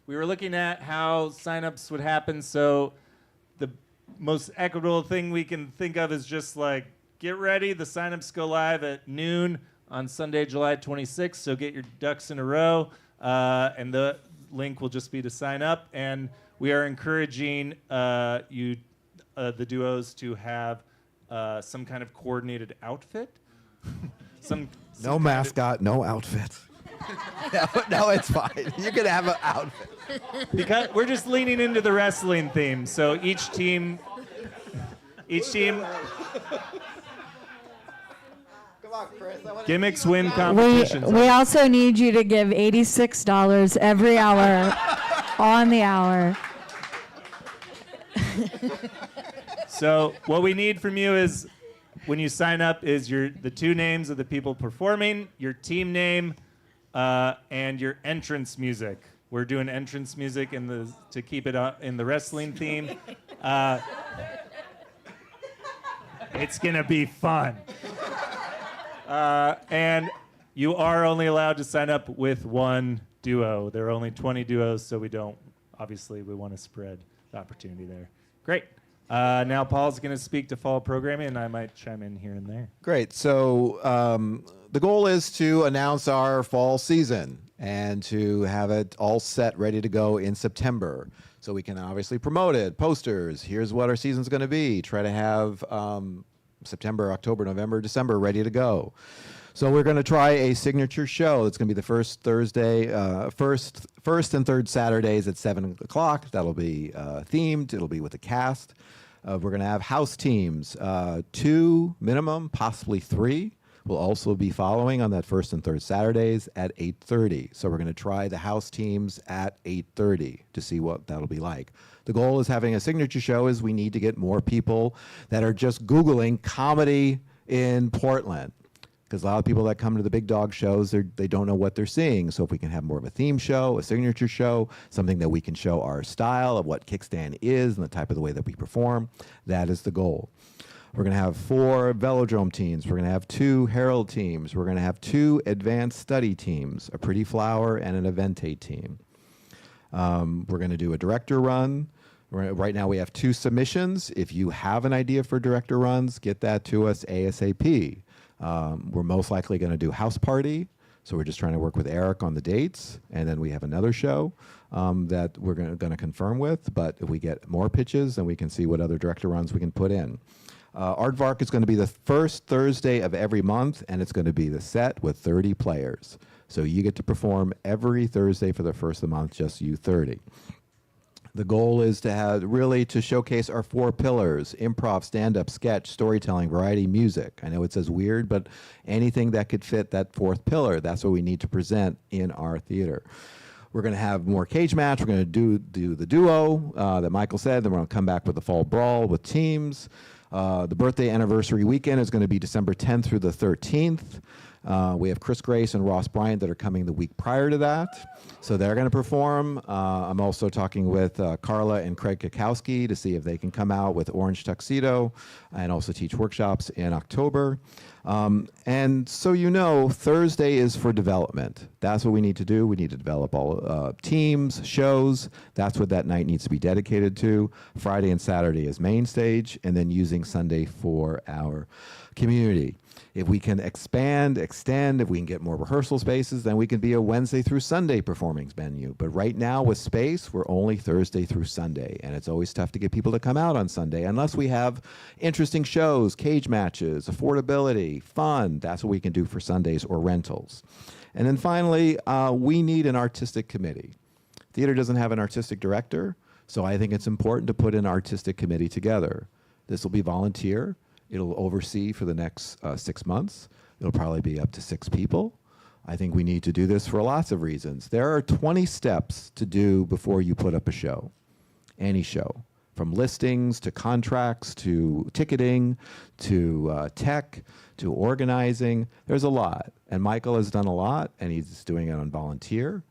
We were looking at how signups would happen. So the most equitable thing we can think of is just like, get ready. The signups go live at noon on Sunday, July 26th. So get your ducks in a row. And the link will just be to sign up. And we are encouraging the duos to have some kind of coordinated outfit. No mascot, no outfit. No, it's fine. You can have an outfit. Because we're just leaning into the wrestling theme. So each team. Come on, Chris. Gimmicks win competitions. We also need you to give $86 every hour on the hour. So what we need from you is, when you sign up, is the two names of the people performing, your team name, and your entrance music. We're doing entrance music to keep it in the wrestling theme. It's gonna be fun. And you are only allowed to sign up with one duo. There are only 20 duos, so we want to spread the opportunity there. Great. Now Paul's going to speak to fall programming, and I might chime in here and there. Great. So the goal is to announce our fall season and to have it all set, ready to go in September. So we can obviously promote it, posters, here's what our season's going to be, try to have September, October, November, December ready to go. So we're going to try a signature show. It's going to be the first Thursday, first and third Saturdays at 7 o'clock. That'll be themed. It'll be with a cast. We're going to have house teams, 2 minimum, possibly 3. Will also be following on that first and third Saturdays at 8:30. So we're going to try the house teams at 8:30 to see what that'll be like. The goal is having a signature show is we need to get more people that are just Googling comedy in Portland. Because a lot of people that come to the big dog shows, they don't know what they're seeing. So if we can have more of a theme show, a signature show, something that we can show our style of what Kickstand is and the type of the way that we perform, that is the goal. We're going to have 4 velodrome teams. We're going to have 2 Herald teams. We're going to have 2 advanced study teams, a Pretty Flower and an Eventate team. We're going to do a director run. Right now we have 2 submissions. If you have an idea for director runs, get that to us ASAP. We're most likely going to do House Party. So we're just trying to work with Eric on the dates. And then we have another show that we're going to confirm with. But if we get more pitches, then we can see what other director runs we can put in. Aardvark is going to be the first Thursday of every month, and it's going to be the set with 30 players. So you get to perform every Thursday for the first of the month, just you 30. The goal is to have really to showcase our 4 pillars: improv, stand-up, sketch, storytelling, variety, music. I know it says weird, but anything that could fit that 4th pillar, that's what we need to present in our theater. We're going to have more cage match. We're going to do the duo that Michael said. Then we're going to come back with the fall brawl with teams. The birthday anniversary weekend is going to be December 10th through the 13th. We have Chris Grace and Ross Bryant that are coming the week prior to that. So they're going to perform. I'm also talking with Carla and Craig Kakowski to see if they can come out with Orange Tuxedo and also teach workshops in October. And so Thursday is for development. That's what we need to do. We need to develop all teams, shows. That's what that night needs to be dedicated to. Friday and Saturday is main stage, and then using Sunday for our community. If we can extend, if we can get more rehearsal spaces, then we can be a Wednesday through Sunday performing venue. But right now with space, we're only Thursday through Sunday. And it's always tough to get people to come out on Sunday unless we have interesting shows, cage matches, affordability, fun. That's what we can do for Sundays or rentals. And then finally, we need an artistic committee. Theater doesn't have an artistic director, so I think it's important to put an artistic committee together. This will be volunteer. It'll oversee for the next 6 months. It'll probably be up to 6 people. I think we need to do this for lots of reasons. There are 20 steps to do before you put up a show, any show, from listings to contracts to ticketing to tech to organizing. There's a lot. And Michael has done a lot, and he's doing it on volunteer.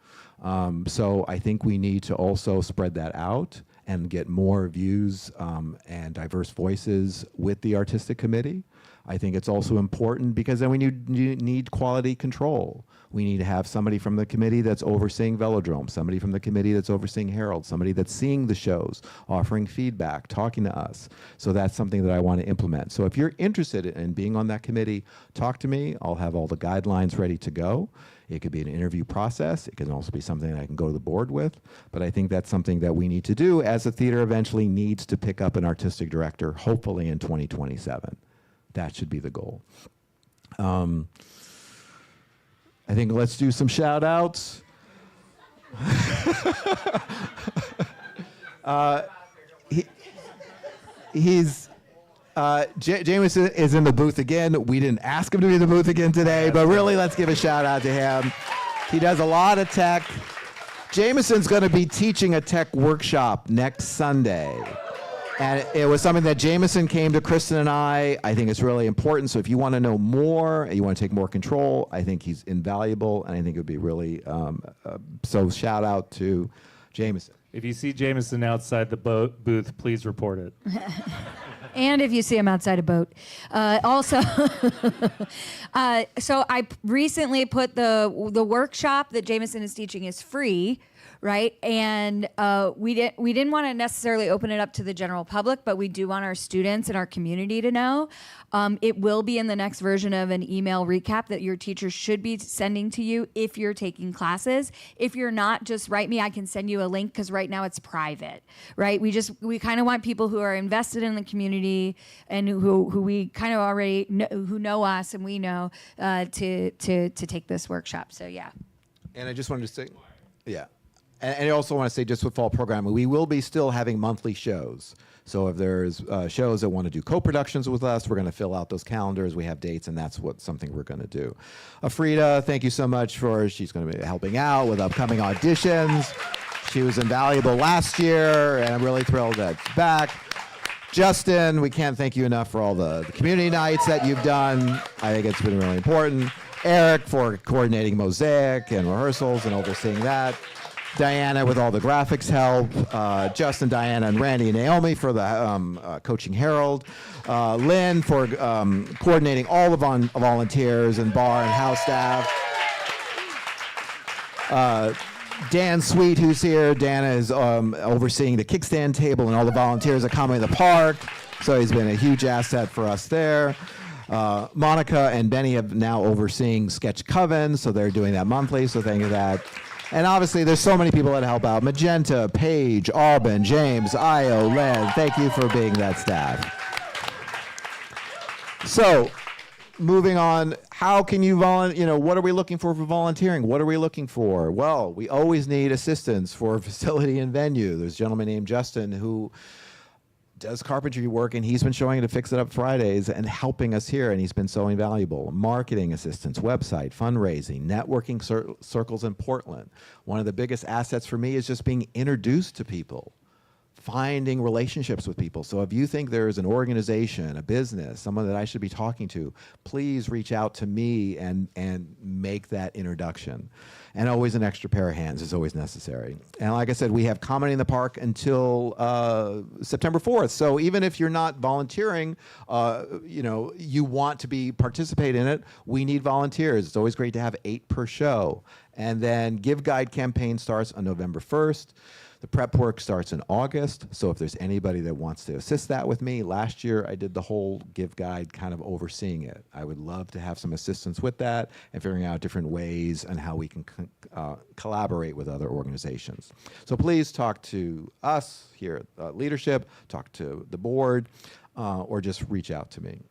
So I think we need to also spread that out and get more views and diverse voices with the artistic committee. I think it's also important because then we need quality control. We need to have somebody from the committee that's overseeing Velodrome, somebody from the committee that's overseeing Herald, somebody that's seeing the shows, offering feedback, talking to us. So that's something that I want to implement. So if you're interested in being on that committee, talk to me. I'll have all the guidelines ready to go. It could be an interview process. It can also be something I can go to the board with. But I think that's something that we need to do as the theater eventually needs to pick up an artistic director, hopefully in 2027. That should be the goal. I think let's do some shout outs. Jameson is in the booth again. We didn't ask him to be in the booth again today, but really let's give a shout out to him. He does a lot of tech. Jameson's going to be teaching a tech workshop next Sunday. And it was something that Jameson came to Kristen and I. I think it's really important. So if you want to know more, you want to take more control, I think he's invaluable, and I think it would be really, so shout out to Jameson. If you see Jameson outside the booth, please report it. And if you see him outside a boat. Also, so I recently put the workshop that Jameson is teaching is free, right? And we didn't want to necessarily open it up to the general public, but we do want our students and our community to know. It will be in the next version of an email recap that your teachers should be sending to you if you're taking classes. If you're not, just write me. I can send you a link because right now it's private, right? We kind of want people who are invested in the community and who we kind of already know, who know us and we know to take this workshop. So yeah. And I just wanted to say, yeah. And I also want to say, just with fall programming, we will be still having monthly shows. So if there's shows that want to do co-productions with us, we're going to fill out those calendars. We have dates, and that's something we're going to do. Afrida, thank you so much she's going to be helping out with upcoming auditions. She was invaluable last year, and I'm really thrilled that she's back. Justin, we can't thank you enough for all the community nights that you've done. I think it's been really important. Eric for coordinating Mosaic and rehearsals and overseeing that. Diana with all the graphics help, Justin, Diana, and Randy and Naomi for the coaching Herald, Lynn for coordinating all the volunteers and bar and house staff, Dan Sweet, who's here. Dana is overseeing the kickstand table and all the volunteers that come in the park, so he's been a huge asset for us there. Monica and Benny have now overseeing Sketch Coven, so they're doing that monthly, so thank you for that. And obviously, there's so many people that help out. Magenta, Paige, Alban, James, Io, Len. Thank you for being that staff. So, moving on, how can you volunteer? What are we looking for volunteering? What are we looking for? Well, we always need assistance for facility and venue. There's a gentleman named Justin who does carpentry work, and he's been showing to Fix It Up Fridays and helping us here, and he's been so invaluable. Marketing assistance, website, fundraising, networking circles in Portland. One of the biggest assets for me is just being introduced to people, finding relationships with people. So if you think there is an organization, a business, someone that I should be talking to, please reach out to me and make that introduction. And always an extra pair of hands is always necessary. And like I said, we have Comedy in the Park until September 4th. So even if you're not volunteering, you want to participate in it, we need volunteers. It's always great to have 8 per show. And then Give Guide campaign starts on November 1st. The prep work starts in August, so if there's anybody that wants to assist that with me, last year I did the whole Give Guide kind of overseeing it. I would love to have some assistance with that and figuring out different ways and how we can collaborate with other organizations. So please talk to us here at leadership, talk to the board, or just reach out to me.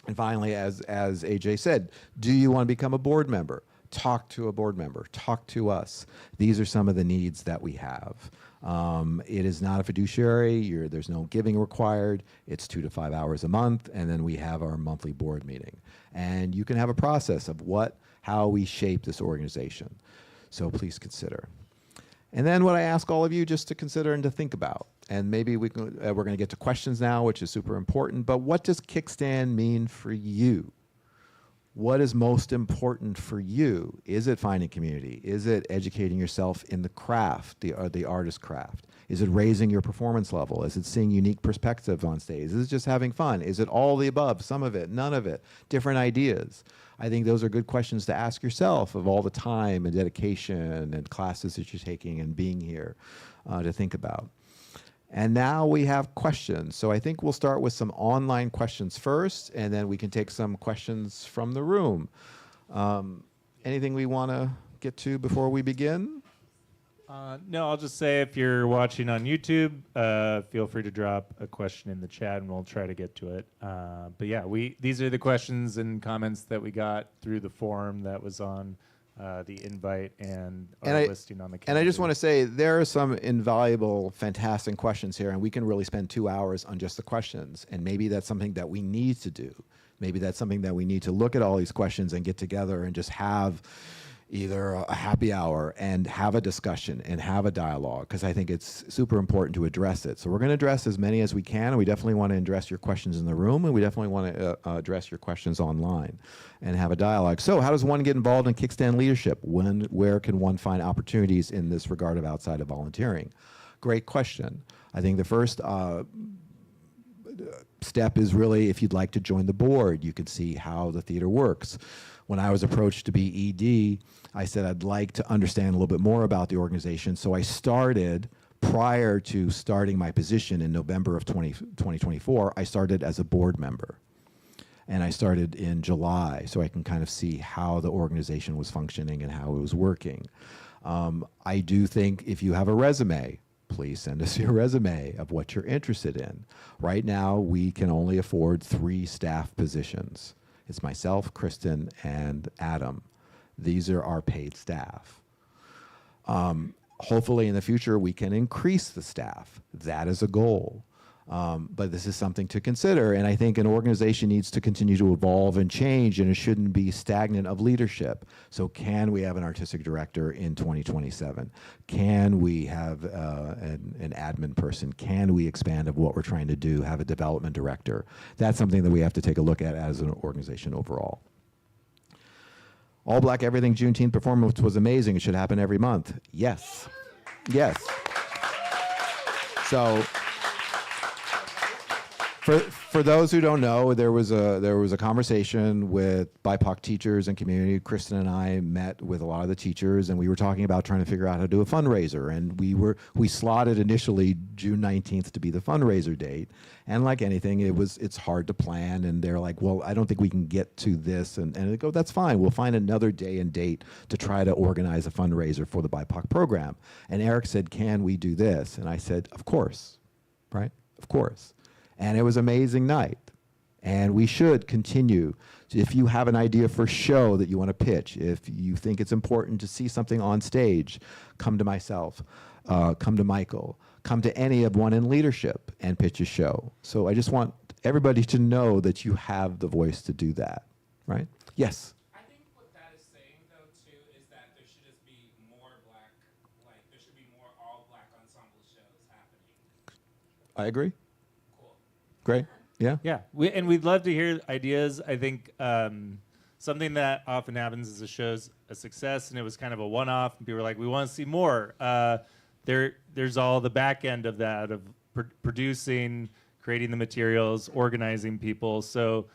And finally, as AJ said, do you want to become a board member? Talk to a board member, talk to us. These are some of the needs that we have. It is not a fiduciary, there's no giving required. It's 2 to 5 hours a month, and then we have our monthly board meeting. And you can have a process of how we shape this organization. So please consider. And then what I ask all of you just to consider and to think about, and maybe we're going to get to questions now, which is super important, but what does Kickstand mean for you? What is most important for you? Is it finding community? Is it educating yourself in the craft, the artist craft? Is it raising your performance level? Is it seeing unique perspectives on stage? Is it just having fun? Is it all the above, some of it, none of it, different ideas? I think those are good questions to ask yourself of all the time and dedication and classes that you're taking and being here to think about. And now we have questions. So I think we'll start with some online questions first, and then we can take some questions from the room. Anything we want to get to before we begin? No, I'll just say if you're watching on YouTube, feel free to drop a question in the chat, and we'll try to get to it. But yeah, these are the questions and comments that we got through the forum that was on the invite and our listing on the calendar. And I just want to say there are some invaluable, fantastic questions here, and we can really spend 2 hours on just the questions. And maybe that's something that we need to do. Maybe that's something that we need to look at all these questions and get together and just have, either a happy hour and have a discussion and have a dialogue, because I think it's super important to address it. So we're going to address as many as we can, and we definitely want to address your questions in the room, and we definitely want to address your questions online and have a dialogue. So how does one get involved in Kickstand leadership? Where can one find opportunities in this regard of outside of volunteering? Great question. I think the first step is really, if you'd like to join the board, you can see how the theater works. When I was approached to be ED, I said I'd like to understand a little bit more about the organization. So I started, prior to starting my position in November of 2024, I started as a board member. And I started in July, so I can kind of see how the organization was functioning and how it was working. I do think if you have a resume, please send us your resume of what you're interested in. Right now, we can only afford 3 staff positions. It's myself, Kristen, and Adam. These are our paid staff. Hopefully in the future, we can increase the staff. That is a goal. But this is something to consider, and I think an organization needs to continue to evolve and change, and it shouldn't be stagnant of leadership. So can we have an artistic director in 2027? Can we have an admin person? Can we expand of what we're trying to do, have a development director? That's something that we have to take a look at as an organization overall. All Black Everything Juneteenth performance was amazing. It should happen every month. Yes. Yes. So, for those who don't know, there was a conversation with BIPOC teachers and community. Kristen and I met with a lot of the teachers, and we were talking about trying to figure out how to do a fundraiser. And we slotted initially June 19th to be the fundraiser date. And like anything, it's hard to plan. And they're like, well, I don't think we can get to this. And I go, that's fine. We'll find another day and date to try to organize a fundraiser for the BIPOC program. And Eric said, can we do this? And I said, of course, right? Of course. And it was an amazing night. And we should continue. If you have an idea for a show that you want to pitch, if you think it's important to see something on stage, come to myself, come to Michael, come to any of one in leadership and pitch a show. So I just want everybody to know that you have the voice to do that, right? Yes? I think what that is saying, though, too, is that there should just be more Black, like there should be more all-Black ensemble shows happening. I agree. Great. Yeah. Yeah. We'd love to hear ideas. I think something that often happens is a show's a success and it was kind of a one-off and people are like, we want to see more. There's all the back end of that, of producing, creating the materials, organizing people. So,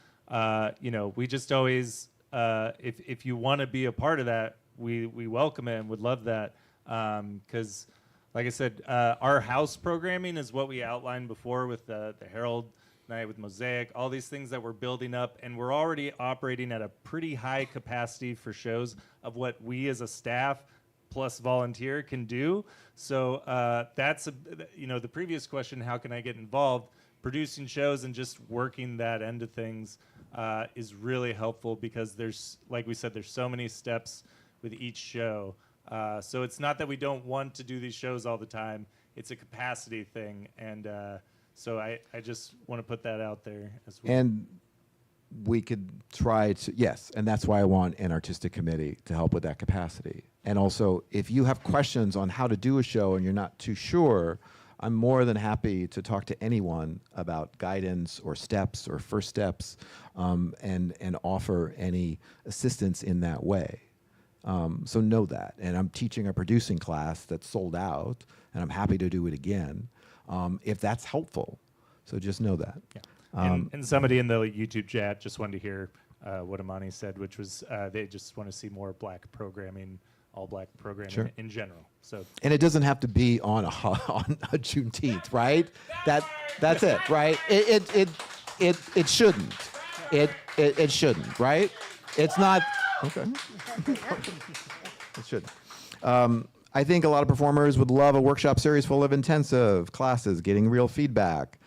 we just always, if you want to be a part of that, we welcome it and would love that. Because like I said, our house programming is what we outlined before with the Herald Night, with Mosaic, all these things that we're building up, and we're already operating at a pretty high capacity for shows of what we as a staff plus volunteer can do. So that's, the previous question, how can I get involved? Producing shows and just working that end of things is really helpful because there's, like we said, there's so many steps with each show. So it's not that we don't want to do these shows all the time. It's a capacity thing. And so I just want to put that out there as well. And we could try to, yes, and that's why I want an artistic committee to help with that capacity. And also, if you have questions on how to do a show and you're not too sure, I'm more than happy to talk to anyone about guidance or steps or first steps and offer any assistance in that way. So know that. And I'm teaching a producing class that's sold out, and I'm happy to do it again if that's helpful. So just know that. Yeah. And somebody in the YouTube chat just wanted to hear what Amani said, which was they just want to see more Black programming, all Black programming in general. So, and it doesn't have to be on a Juneteenth, right? That's it, right? It shouldn't. It shouldn't, right? It's not. Okay. It should. I think a lot of performers would love a workshop series full of intensive classes, getting real feedback.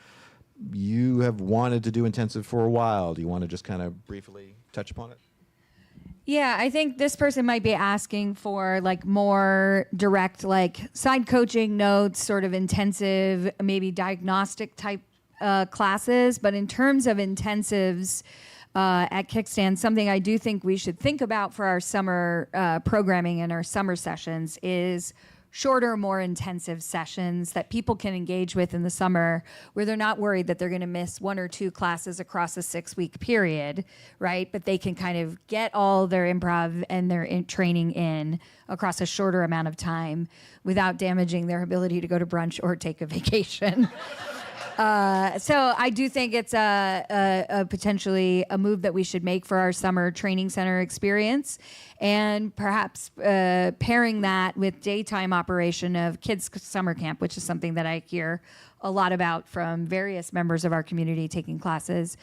You have wanted to do intensive for a while. Do you want to just kind of briefly touch upon it? Yeah, I think this person might be asking for like more direct, like side coaching notes, sort of intensive, maybe diagnostic type classes. But in terms of intensives, at Kickstand, something I do think we should think about for our summer programming and our summer sessions is shorter, more intensive sessions that people can engage with in the summer where they're not worried that they're going to miss 1 or 2 classes across a 6-week period, right? But they can kind of get all their improv and their training in across a shorter amount of time without damaging their ability to go to brunch or take a vacation. So I do think it's a potentially a move that we should make for our summer training center experience, and perhaps pairing that with daytime operation of kids summer camp, which is something that I hear a lot about from various members of our community taking classes.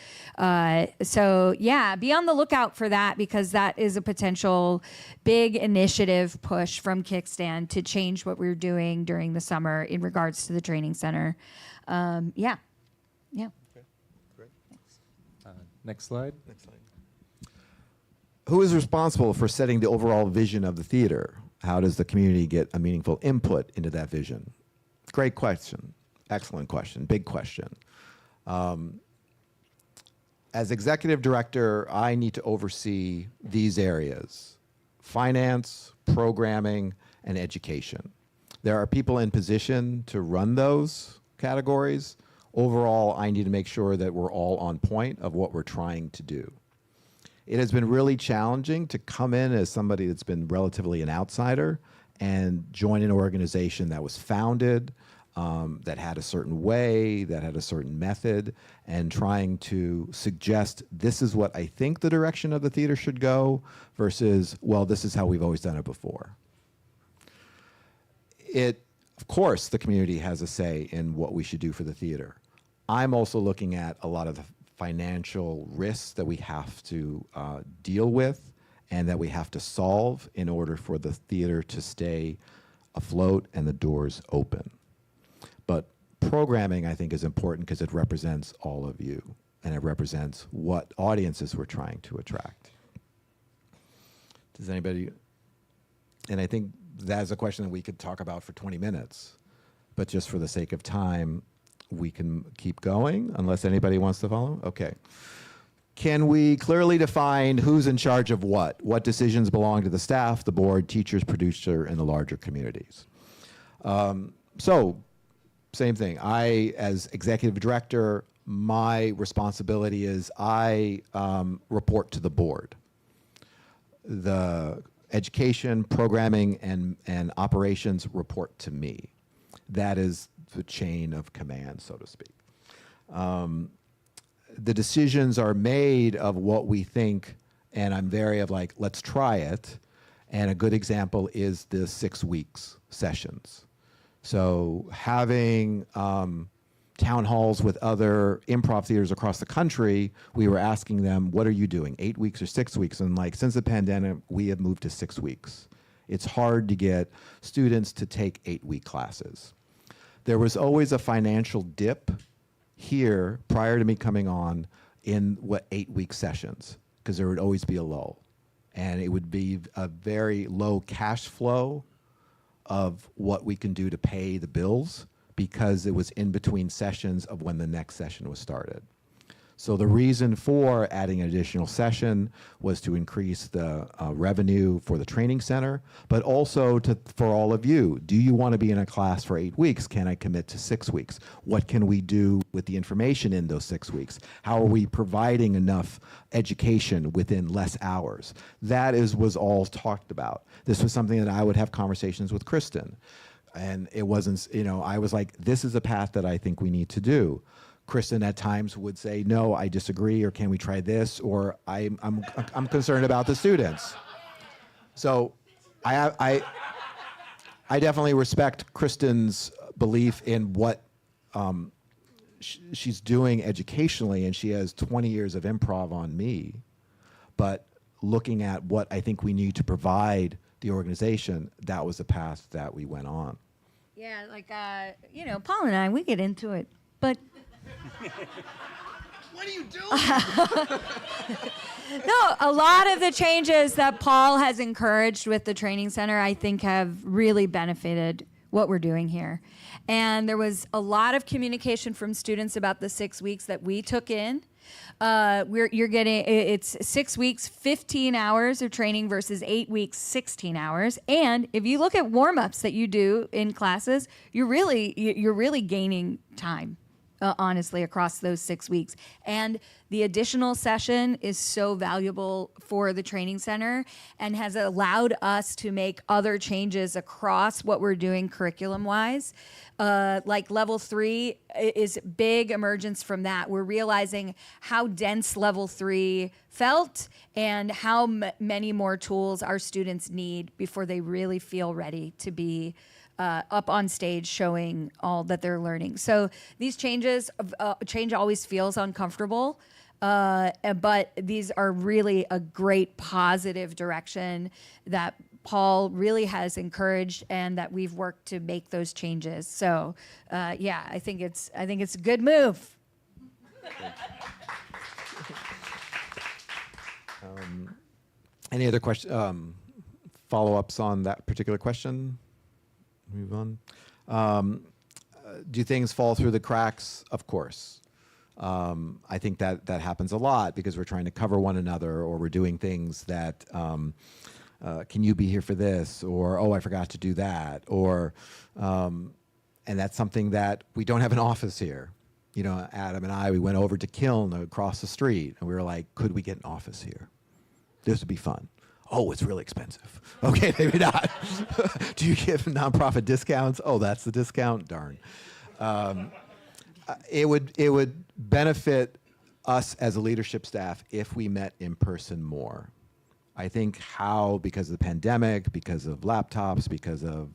So yeah, be on the lookout for that, because that is a potential big initiative push from Kickstand to change what we're doing during the summer in regards to the training center. Yeah. Next slide. Who is responsible for setting the overall vision of the theater? How does the community get a meaningful input into that vision? Great question. Excellent question. Big question. As executive director, I need to oversee these areas: finance, programming, and education. There are people in position to run those categories. Overall, I need to make sure that we're all on point of what we're trying to do. It has been really challenging to come in as somebody that's been relatively an outsider and join an organization that was founded, that had a certain way, that had a certain method, and trying to suggest this is what I think the direction of the theater should go versus, well, this is how we've always done it before. Of course, the community has a say in what we should do for the theater. I'm also looking at a lot of the financial risks that we have to deal with and that we have to solve in order for the theater to stay afloat and the doors open. But programming, I think, is important because it represents all of you and it represents what audiences we're trying to attract. Does anybody, and I think that's a question that we could talk about for 20 minutes, but just for the sake of time, we can keep going unless anybody wants to follow. Okay. Can we clearly define who's in charge of what? What decisions belong to the staff, the board, teachers, producer, and the larger communities? So, same thing. I, as executive director, my responsibility is I report to the board. The education, programming, and operations report to me. That is the chain of command, so to speak. The decisions are made of what we think, and I'm very of like, let's try it. And a good example is the 6 weeks sessions. So having town halls with other improv theaters across the country, we were asking them, what are you doing, 8 weeks or 6 weeks? And like, since the pandemic, we have moved to 6 weeks. It's hard to get students to take 8-week classes. There was always a financial dip here prior to me coming on in 8-week sessions, because there would always be a lull. And it would be a very low cash flow of what we can do to pay the bills, because it was in between sessions of when the next session was started. So the reason for adding an additional session was to increase the revenue for the training center, but also for all of you. Do you want to be in a class for 8 weeks? Can I commit to 6 weeks? What can we do with the information in those 6 weeks? How are we providing enough education within less hours? That was all talked about. This was something that I would have conversations with Kristen. And it wasn't, I was like, this is a path that I think we need to do. Kristen at times would say, no, I disagree, or can we try this, or I'm concerned about the students. So I definitely respect Kristen's belief in what she's doing educationally, and she has 20 years of improv on me. But looking at what I think we need to provide the organization, that was the path that we went on. Yeah, like, Paul and I, we get into it, but... What are you doing? No, a lot of the changes that Paul has encouraged with the training center, I think, have really benefited what we're doing here. And there was a lot of communication from students about the 6 weeks that we took in You're getting it's 6 weeks, 15 hours of training versus 8 weeks, 16 hours. And if you look at warm-ups that you do in classes, you're really gaining time. Honestly, across those 6 weeks. And the additional session is so valuable for the training center and has allowed us to make other changes across what we're doing curriculum-wise. Like level 3 is big emergence from that. We're realizing how dense level 3 felt and how many more tools our students need before they really feel ready to be up on stage showing all that they're learning. So these changes, change always feels uncomfortable, but these are really a great positive direction that Paul really has encouraged and that we've worked to make those changes. So yeah, I think it's a good move. Any other follow-ups on that particular question? Move on. Do things fall through the cracks? Of course. I think that happens a lot because we're trying to cover one another, or we're doing things that, can you be here for this? Or, oh, I forgot to do that. Or, and that's something that we don't have an office here. You know, Adam and I, we went over to Kiln across the street, and we were like, could we get an office here? This would be fun. Oh, it's really expensive. Okay, maybe not. Do you give nonprofit discounts? Oh, that's the discount? Darn. It would benefit us as a leadership staff if we met in person more. I think because of the pandemic, because of laptops, because of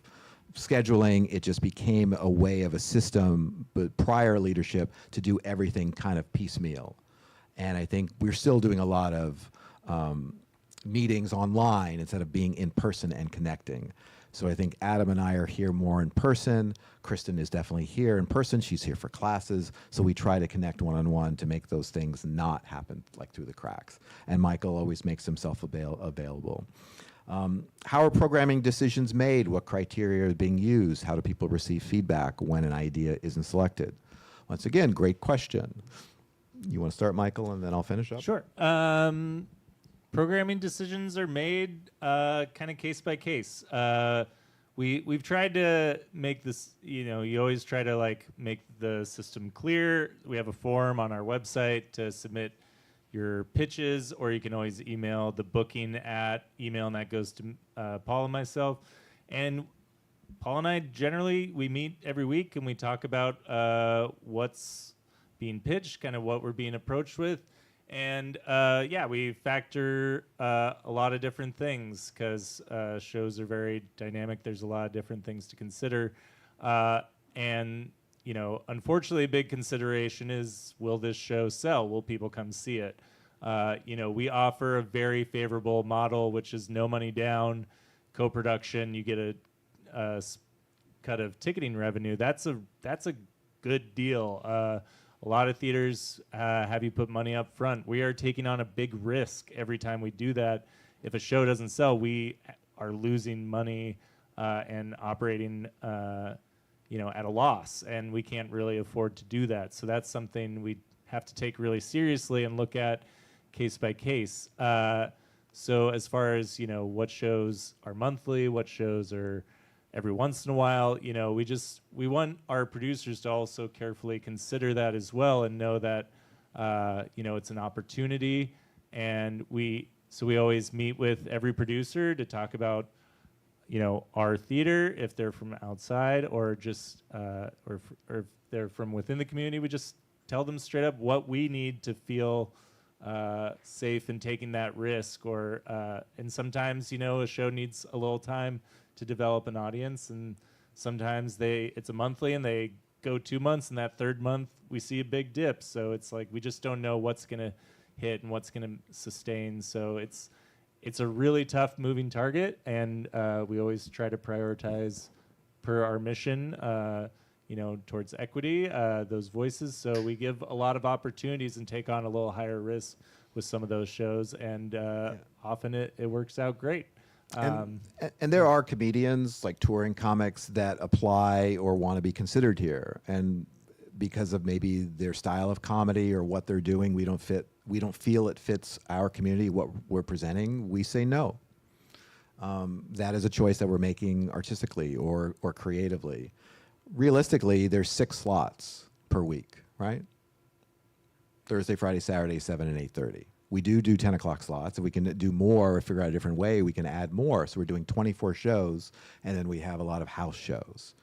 scheduling, it just became a way of a system, but prior leadership, to do everything kind of piecemeal. And I think we're still doing a lot of meetings online instead of being in person and connecting. So I think Adam and I are here more in person. Kristen is definitely here in person. She's here for classes. So we try to connect one-on-one to make those things not happen like through the cracks. And Michael always makes himself available. How are programming decisions made? What criteria are being used? How do people receive feedback when an idea isn't selected? Once again, great question. You want to start, Michael, and then I'll finish up? Sure. Programming decisions are made kind of case by case. We've tried to make this, you always try to like make the system clear. We have a form on our website to submit your pitches, or you can always email the booking email, and that goes to Paul and myself. And Paul and I generally, we meet every week and we talk about what's being pitched, kind of what we're being approached with. And yeah, we factor a lot of different things because shows are very dynamic. There's a lot of different things to consider. And, unfortunately, a big consideration is, will this show sell? Will people come see it? We offer a very favorable model, which is no money down, co-production. You get a cut of ticketing revenue. That's a good deal. A lot of theaters have you put money up front. We are taking on a big risk every time we do that. If a show doesn't sell, we are losing money and operating, at a loss, and we can't really afford to do that. So that's something we have to take really seriously and look at case by case. So as far as what shows are monthly, what shows are every once in a while, we want our producers to also carefully consider that as well and know that, it's an opportunity. And we always meet with every producer to talk about, our theater, if they're from outside or just, or if they're from within the community. We just tell them straight up what we need to feel safe in taking that risk. And sometimes, a show needs a little time to develop an audience, and sometimes it's a monthly and they go 2 months, and that third month we see a big dip. So it's like we just don't know what's gonna hit and what's gonna sustain. So it's a really tough moving target, and we always try to prioritize per our mission, towards equity, those voices. So we give a lot of opportunities and take on a little higher risk with some of those shows, and often it works out great. And there are comedians, like touring comics, that apply or want to be considered here. And because of maybe their style of comedy or what they're doing, we don't feel it fits our community, what we're presenting, we say no. That is a choice that we're making artistically or creatively. Realistically, there's 6 slots per week, right? Thursday, Friday, Saturday, 7 and 8:30. We do 10 o'clock slots. If we can do more or figure out a different way, we can add more. So we're doing 24 shows, and then we have a lot of house shows.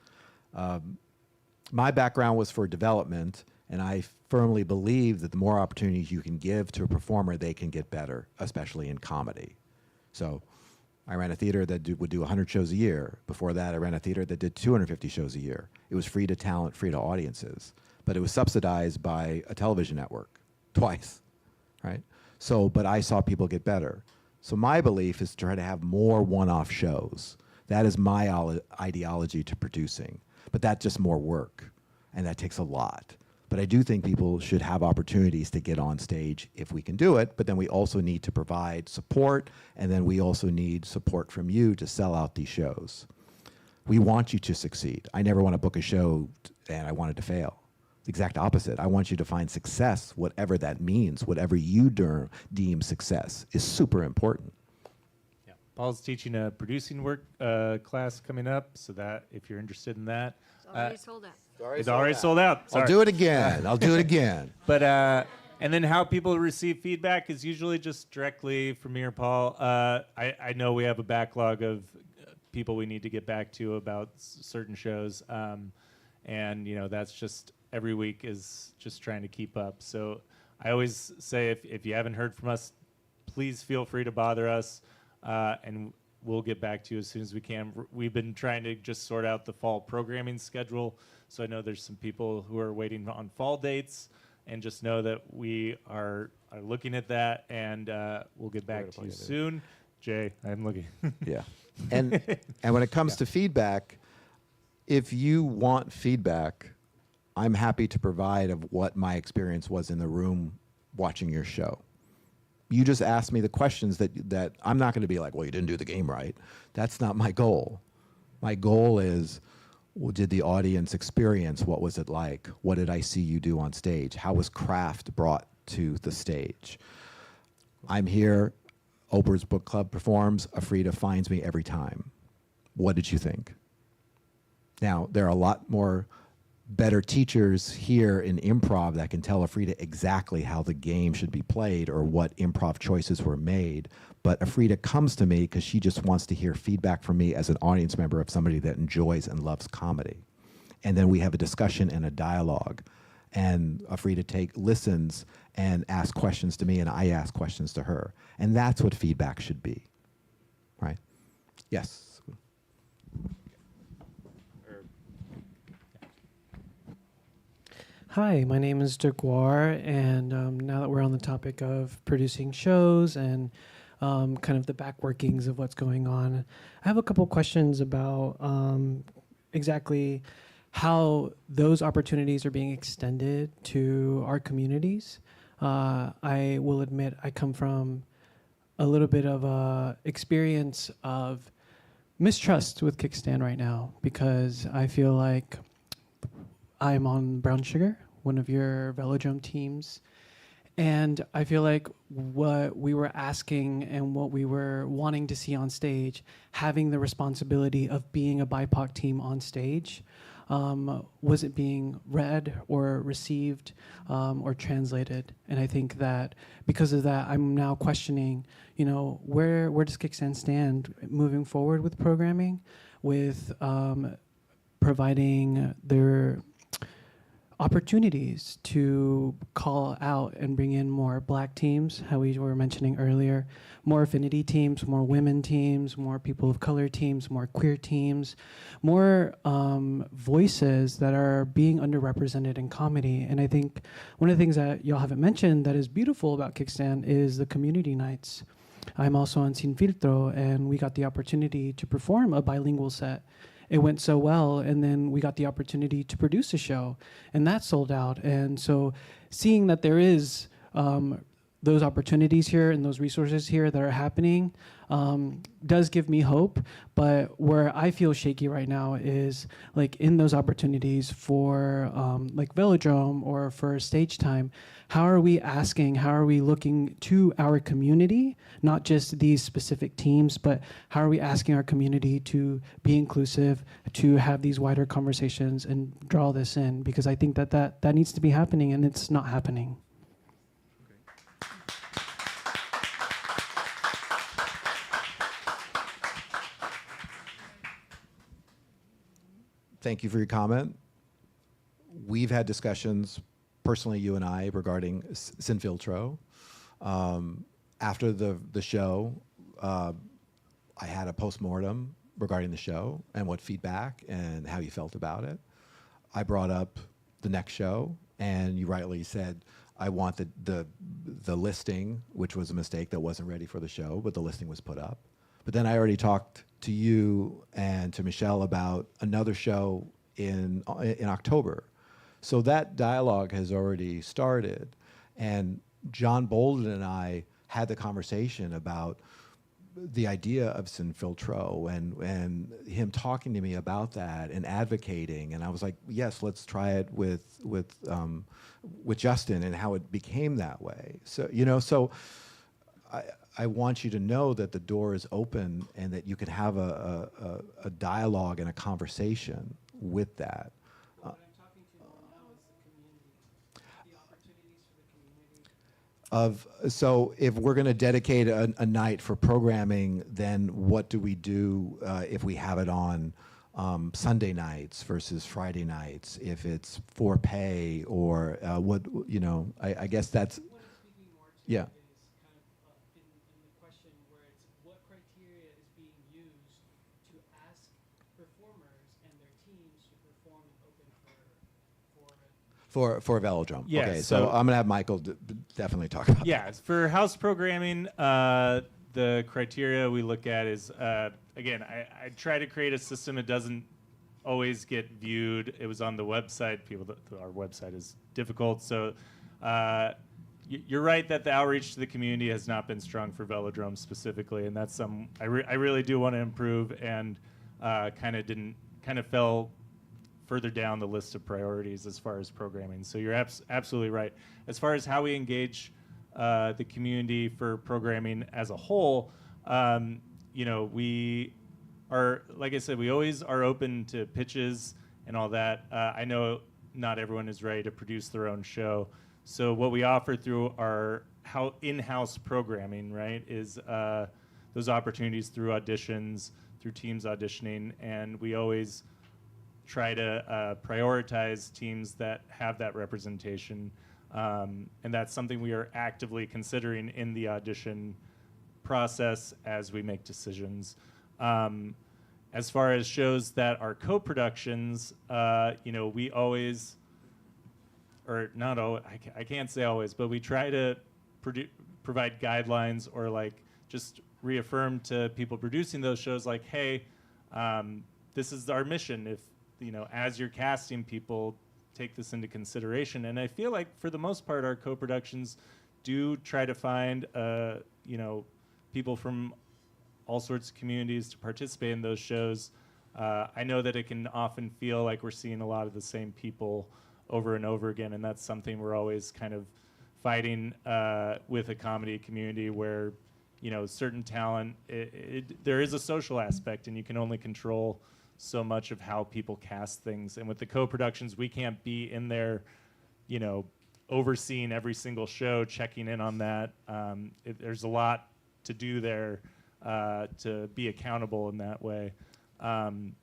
My background was for development, and I firmly believe that the more opportunities you can give to a performer, they can get better, especially in comedy. So I ran a theater that would do 100 shows a year. Before that, I ran a theater that did 250 shows a year. It was free to talent, free to audiences, but it was subsidized by a television network twice, right? So, but I saw people get better. So my belief is to try to have more one-off shows. That is my ideology to producing, but that's just more work, and that takes a lot. But I do think people should have opportunities to get on stage if we can do it, but then we also need to provide support, and then we also need support from you to sell out these shows. We want you to succeed. I never want to book a show and I want it to fail. The exact opposite. I want you to find success, whatever that means, whatever you deem success is super important. Yeah. Paul's teaching a producing work class coming up, so that if you're interested in that. It's already sold out. It's already sold out. Sorry. I'll do it again. I'll do it again. But and then how people receive feedback is usually just directly from me or Paul. I know we have a backlog of people we need to get back to about certain shows, and that's just every week is just trying to keep up. So I always say if you haven't heard from us, please feel free to bother us, and we'll get back to you as soon as we can. We've been trying to just sort out the fall programming schedule. So I know there's some people who are waiting on fall dates, and just know that we are looking at that, and we'll get back to you soon. Jay, I'm looking. Yeah. And when it comes to feedback, if you want feedback, I'm happy to provide of what my experience was in the room watching your show. You just asked me the questions that I'm not going to be like, well, you didn't do the game right. That's not my goal. My goal is, well, did the audience experience? What was it like? What did I see you do on stage? How was craft brought to the stage? I'm here. Oprah's Book Club performs. Afrida finds me every time. What did you think? Now, there are a lot more better teachers here in improv that can tell Afrida exactly how the game should be played or what improv choices were made. But Afrida comes to me because she just wants to hear feedback from me as an audience member of somebody that enjoys and loves comedy. And then we have a discussion and a dialogue. And Afrida listens and asks questions to me, and I ask questions to her. And that's what feedback should be, right? Yes. Hi, my name is Deguar, and now that we're on the topic of producing shows and kind of the back workings of what's going on, I have a couple questions about exactly how those opportunities are being extended to our communities. I will admit I come from a little bit of a experience of mistrust with Kickstand right now, because I feel like I'm on Brown Sugar, one of your velodrome teams, and I feel like what we were asking and what we were wanting to see on stage, having the responsibility of being a BIPOC team on stage, wasn't being read or received or translated. And I think that because of that, I'm now questioning, where does Kickstand stand moving forward with programming, with providing their opportunities to call out and bring in more Black teams, how we were mentioning earlier, more affinity teams, more women teams, more people of color teams, more queer teams, more voices that are being underrepresented in comedy. And I think one of the things that y'all haven't mentioned that is beautiful about Kickstand is the community nights. I'm also on Sin Filtro, and we got the opportunity to perform a bilingual set. It went so well, and then we got the opportunity to produce a show, and that sold out. And so seeing that there is the those opportunities here and those resources here that are happening does give me hope. But where I feel shaky right now is like in those opportunities for like Velodrome or for stage time. How are we looking to our community, not just these specific teams, but how are we asking our community to be inclusive, to have these wider conversations and draw this in? Because I think that needs to be happening, and it's not happening. Thank you for your comment. We've had discussions, personally, you and I, regarding Sinfiltro. After the show, I had a postmortem regarding the show and what feedback and how you felt about it. I brought up the next show, and you rightly said, I want the listing, which was a mistake that wasn't ready for the show, but the listing was put up. But then I already talked to you and to Michelle about another show in October. So that dialogue has already started. And John Bolden and I had the conversation about the idea of Sinfiltro and him talking to me about that and advocating. And I was like, yes, let's try it with Justin and how it became that way. So, so I want you to know that the door is open and that you can have a dialogue and a conversation with that. So if we're going to dedicate a night for programming, then what do we do if we have it on Sunday nights versus Friday nights? If it's for pay or what, I guess that's, yeah. For Velodrome. Yeah, okay, so I'm going to have Michael definitely talk about that. Yeah, for house programming, the criteria we look at is, again, I try to create a system that doesn't always get viewed. It was on the website. Our website is difficult. So you're right that the outreach to the community has not been strong for Velodrome specifically, and that's I really do want to improve, and kind of fell further down the list of priorities as far as programming. So you're absolutely right. As far as how we engage the community for programming as a whole, we are, like I said, we always are open to pitches and all that. I know not everyone is ready to produce their own show. So what we offer through our in-house programming, right, is those opportunities through auditions, through teams auditioning, and we always try to prioritize teams that have that representation. And that's something we are actively considering in the audition process as we make decisions. As far as shows that are co-productions, we always, or not always, I can't say always, but we try to provide guidelines or like just reaffirm to people producing those shows like, hey, this is our mission. If as you're casting people, take this into consideration. And I feel like for the most part, our co-productions do try to find, people from all sorts of communities to participate in those shows. I know that it can often feel like we're seeing a lot of the same people over and over again, and that's something we're always kind of fighting with a comedy community where, certain talent, there is a social aspect, and you can only control so much of how people cast things. And with the co-productions, we can't be in there, overseeing every single show, checking in on that. There's a lot to do there to be accountable in that way. I'm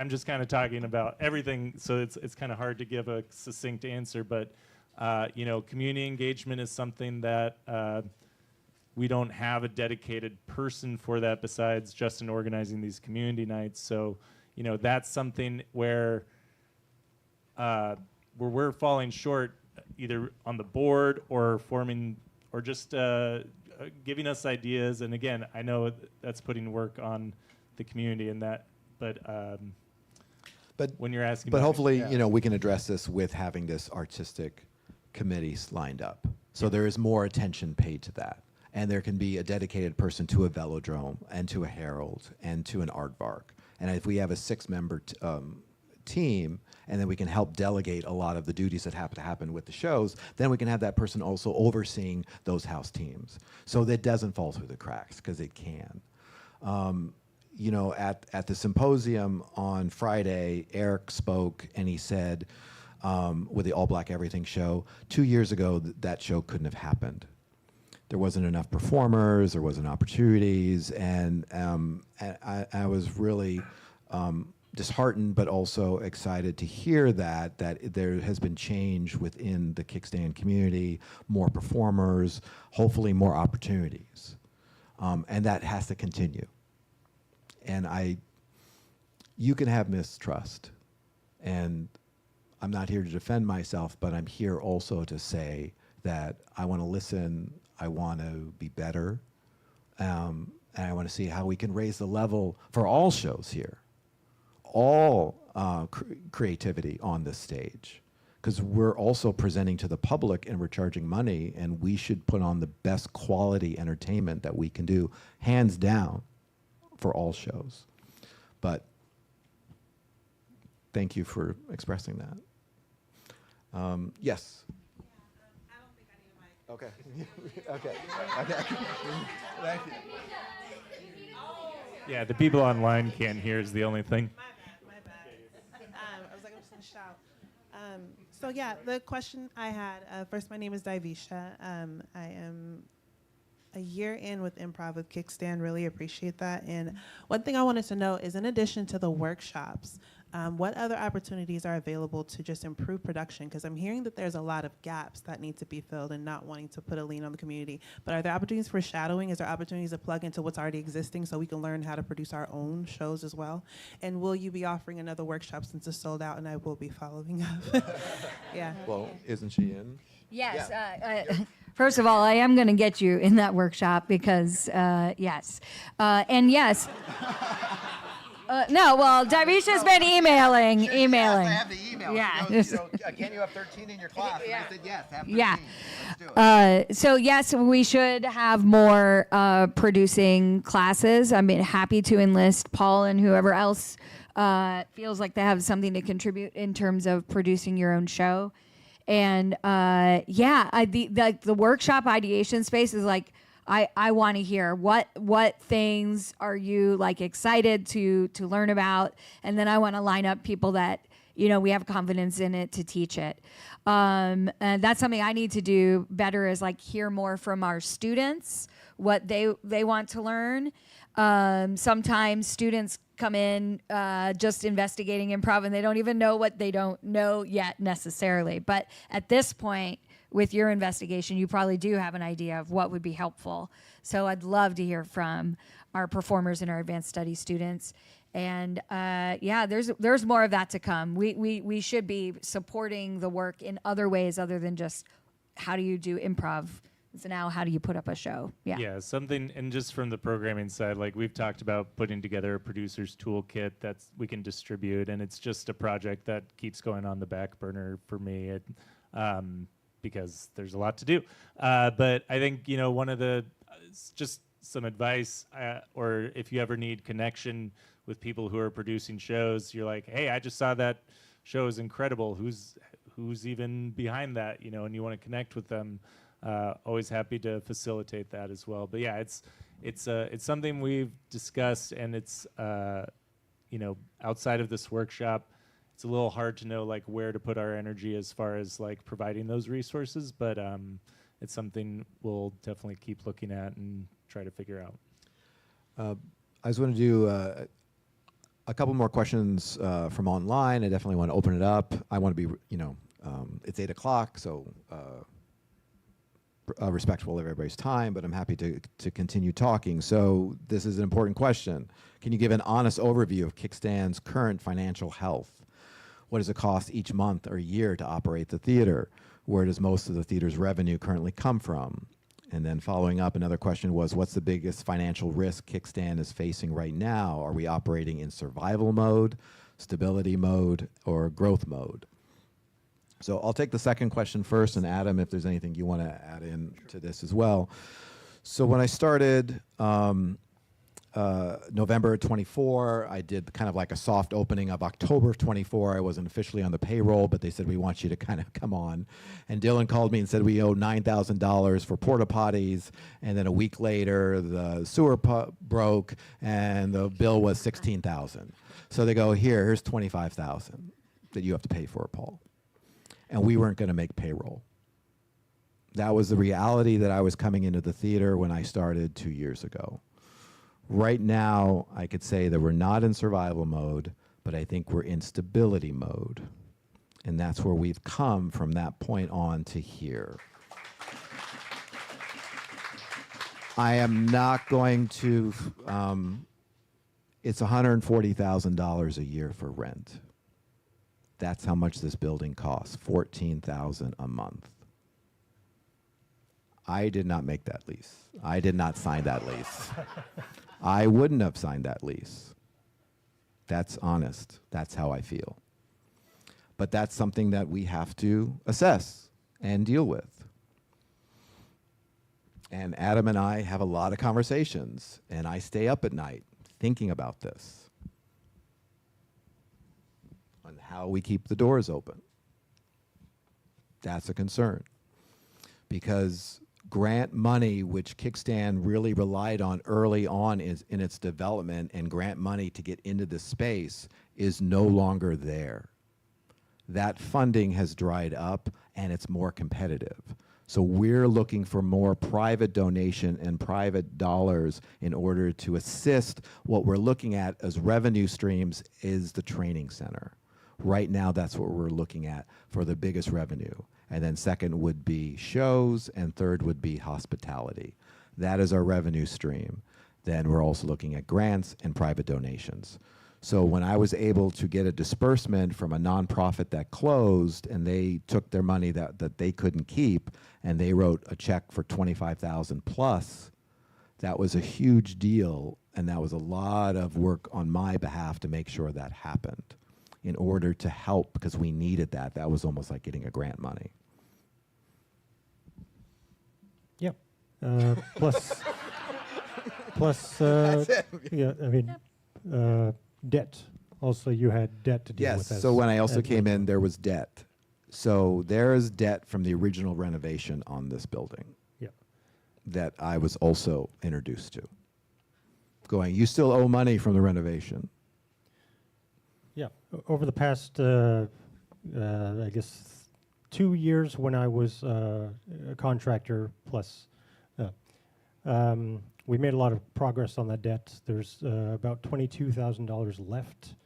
just kind of talking about everything, so it's kind of hard to give a succinct answer, but community engagement is something that we don't have a dedicated person for that besides Justin organizing these community nights. So, that's something where we're falling short either on the board or forming or just giving us ideas. And again, I know that's putting work on the community and that, but when you're asking, but hopefully, we can address this with having this artistic committees lined up. So there is more attention paid to that. And there can be a dedicated person to a velodrome and to a herald and to an aardvark. And if we have a 6-member team, and then we can help delegate a lot of the duties that have to happen with the shows, then we can have that person also overseeing those house teams. So that doesn't fall through the cracks, because it can. You know, at the symposium on Friday, Eric spoke and he said, with the All Black Everything show, 2 years ago, that show couldn't have happened. There wasn't enough performers, there wasn't opportunities, and I was really disheartened, but also excited to hear that there has been change within the Kickstand community, more performers, hopefully more opportunities, and that has to continue. And you can have mistrust, and I'm not here to defend myself, but I'm here also to say that I want to listen, I want to be better, and I want to see how we can raise the level for all shows here, all creativity on this stage, because we're also presenting to the public and we're charging money, and we should put on the best quality entertainment that we can do, hands down, for all shows. But thank you for expressing that. Yes. I don't think I need a mic. Okay. Okay. Okay. Thank you. Yeah, the people online can't hear is the only thing. My bad. I was like, I'm just gonna shout. So yeah, the question I had, first, my name is Divisha. I am a year in with improv with Kickstand, really appreciate that. And one thing I wanted to know is, in addition to the workshops, what other opportunities are available to just improve production? Because I'm hearing that there's a lot of gaps that need to be filled and not wanting to put a lien on the community. But are there opportunities for shadowing? Is there opportunities to plug into what's already existing so we can learn how to produce our own shows as well? And will you be offering another workshop since it's sold out, and I will be following up? Yeah. Well, isn't she in? Yes. First of all, I am going to get you in that workshop because, yes. And yes. No, well, Divisha's been emailing. Yes, I have the email. Yeah. Can you have 13 in your class? And I said, yes, have 13. Yeah. Let's do it. So yes, we should have more producing classes. I'm happy to enlist Paul and whoever else feels like they have something to contribute in terms of producing your own show. And the workshop ideation space is like, I want to hear what things are you like excited to learn about, and then I want to line up people that we have confidence in it to teach it. And that's something I need to do better, is like hear more from our students, what they want to learn. Sometimes students come in just investigating improv and they don't even know what they don't know yet necessarily. But at this point, with your investigation, you probably do have an idea of what would be helpful. So I'd love to hear from our performers and our advanced studies students. And there's more of that to come. We should be supporting the work in other ways other than just how do you do improv. So now how do you put up a show? Yeah, something, and just from the programming side, like we've talked about putting together a producer's toolkit that we can distribute, and it's just a project that keeps going on the back burner for me. Because there's a lot to do. But I think, one of the, just some advice, or if you ever need connection with people who are producing shows, you're like, hey, I just saw that show is incredible. Who's even behind that, and you want to connect with them. Always happy to facilitate that as well. But yeah, it's something we've discussed, and it's, outside of this workshop, it's a little hard to know like where to put our energy as far as like providing those resources, but it's something we'll definitely keep looking at and try to figure out. I just want to do a couple more questions from online. I definitely want to open it up. I want to be, it's 8 o'clock, so respectful of everybody's time, but I'm happy to continue talking. So this is an important question. Can you give an honest overview of Kickstand's current financial health? What does it cost each month or year to operate the theater? Where does most of the theater's revenue currently come from? And then following up, another question was, what's the biggest financial risk Kickstand is facing right now? Are we operating in survival mode, stability mode, or growth mode? So I'll take the second question first, and Adam, if there's anything you want to add in to this as well. So when I started November 24, I did kind of like a soft opening of October of 24. I wasn't officially on the payroll, but they said, we want you to kind of come on. And Dylan called me and said, we owe $9,000 for porta potties. And then a week later, the sewer broke and the bill was $16,000. So they go, here's $25,000 that you have to pay for, Paul. And we weren't going to make payroll. That was the reality that I was coming into the theater when I started 2 years ago. Right now, I could say that we're not in survival mode, but I think we're in stability mode. And that's where we've come from that point on to here. I am not going to, it's $140,000 a year for rent. That's how much this building costs, $14,000 a month. I did not make that lease. I did not sign that lease. I wouldn't have signed that lease. That's honest. That's how I feel. But that's something that we have to assess and deal with. And Adam and I have a lot of conversations, and I stay up at night thinking about this, on how we keep the doors open. That's a concern. Because grant money, which Kickstand really relied on early on in its development, and grant money to get into this space is no longer there. That funding has dried up and it's more competitive. So we're looking for more private donation and private dollars in order to assist. What we're looking at as revenue streams is the training center. Right now, that's what we're looking at for the biggest revenue. And then second would be shows, and third would be hospitality. That is our revenue stream. Then we're also looking at grants and private donations. So when I was able to get a disbursement from a nonprofit that closed, and they took their money that they couldn't keep, and they wrote a check for $25,000 plus, that was a huge deal, and that was a lot of work on my behalf to make sure that happened, in order to help, because we needed that. That was almost like getting a grant money. Yep. Plus, yeah, I mean, debt. Also, you had debt to deal with. Yes, so when I also came in, there was debt. So there is debt from the original renovation on this building. Yeah. That I was also introduced to. Going, you still owe money from the renovation. Yeah, over the past, I guess, 2 years when I was a contractor plus, we made a lot of progress on that debt. There's about $22,000 left.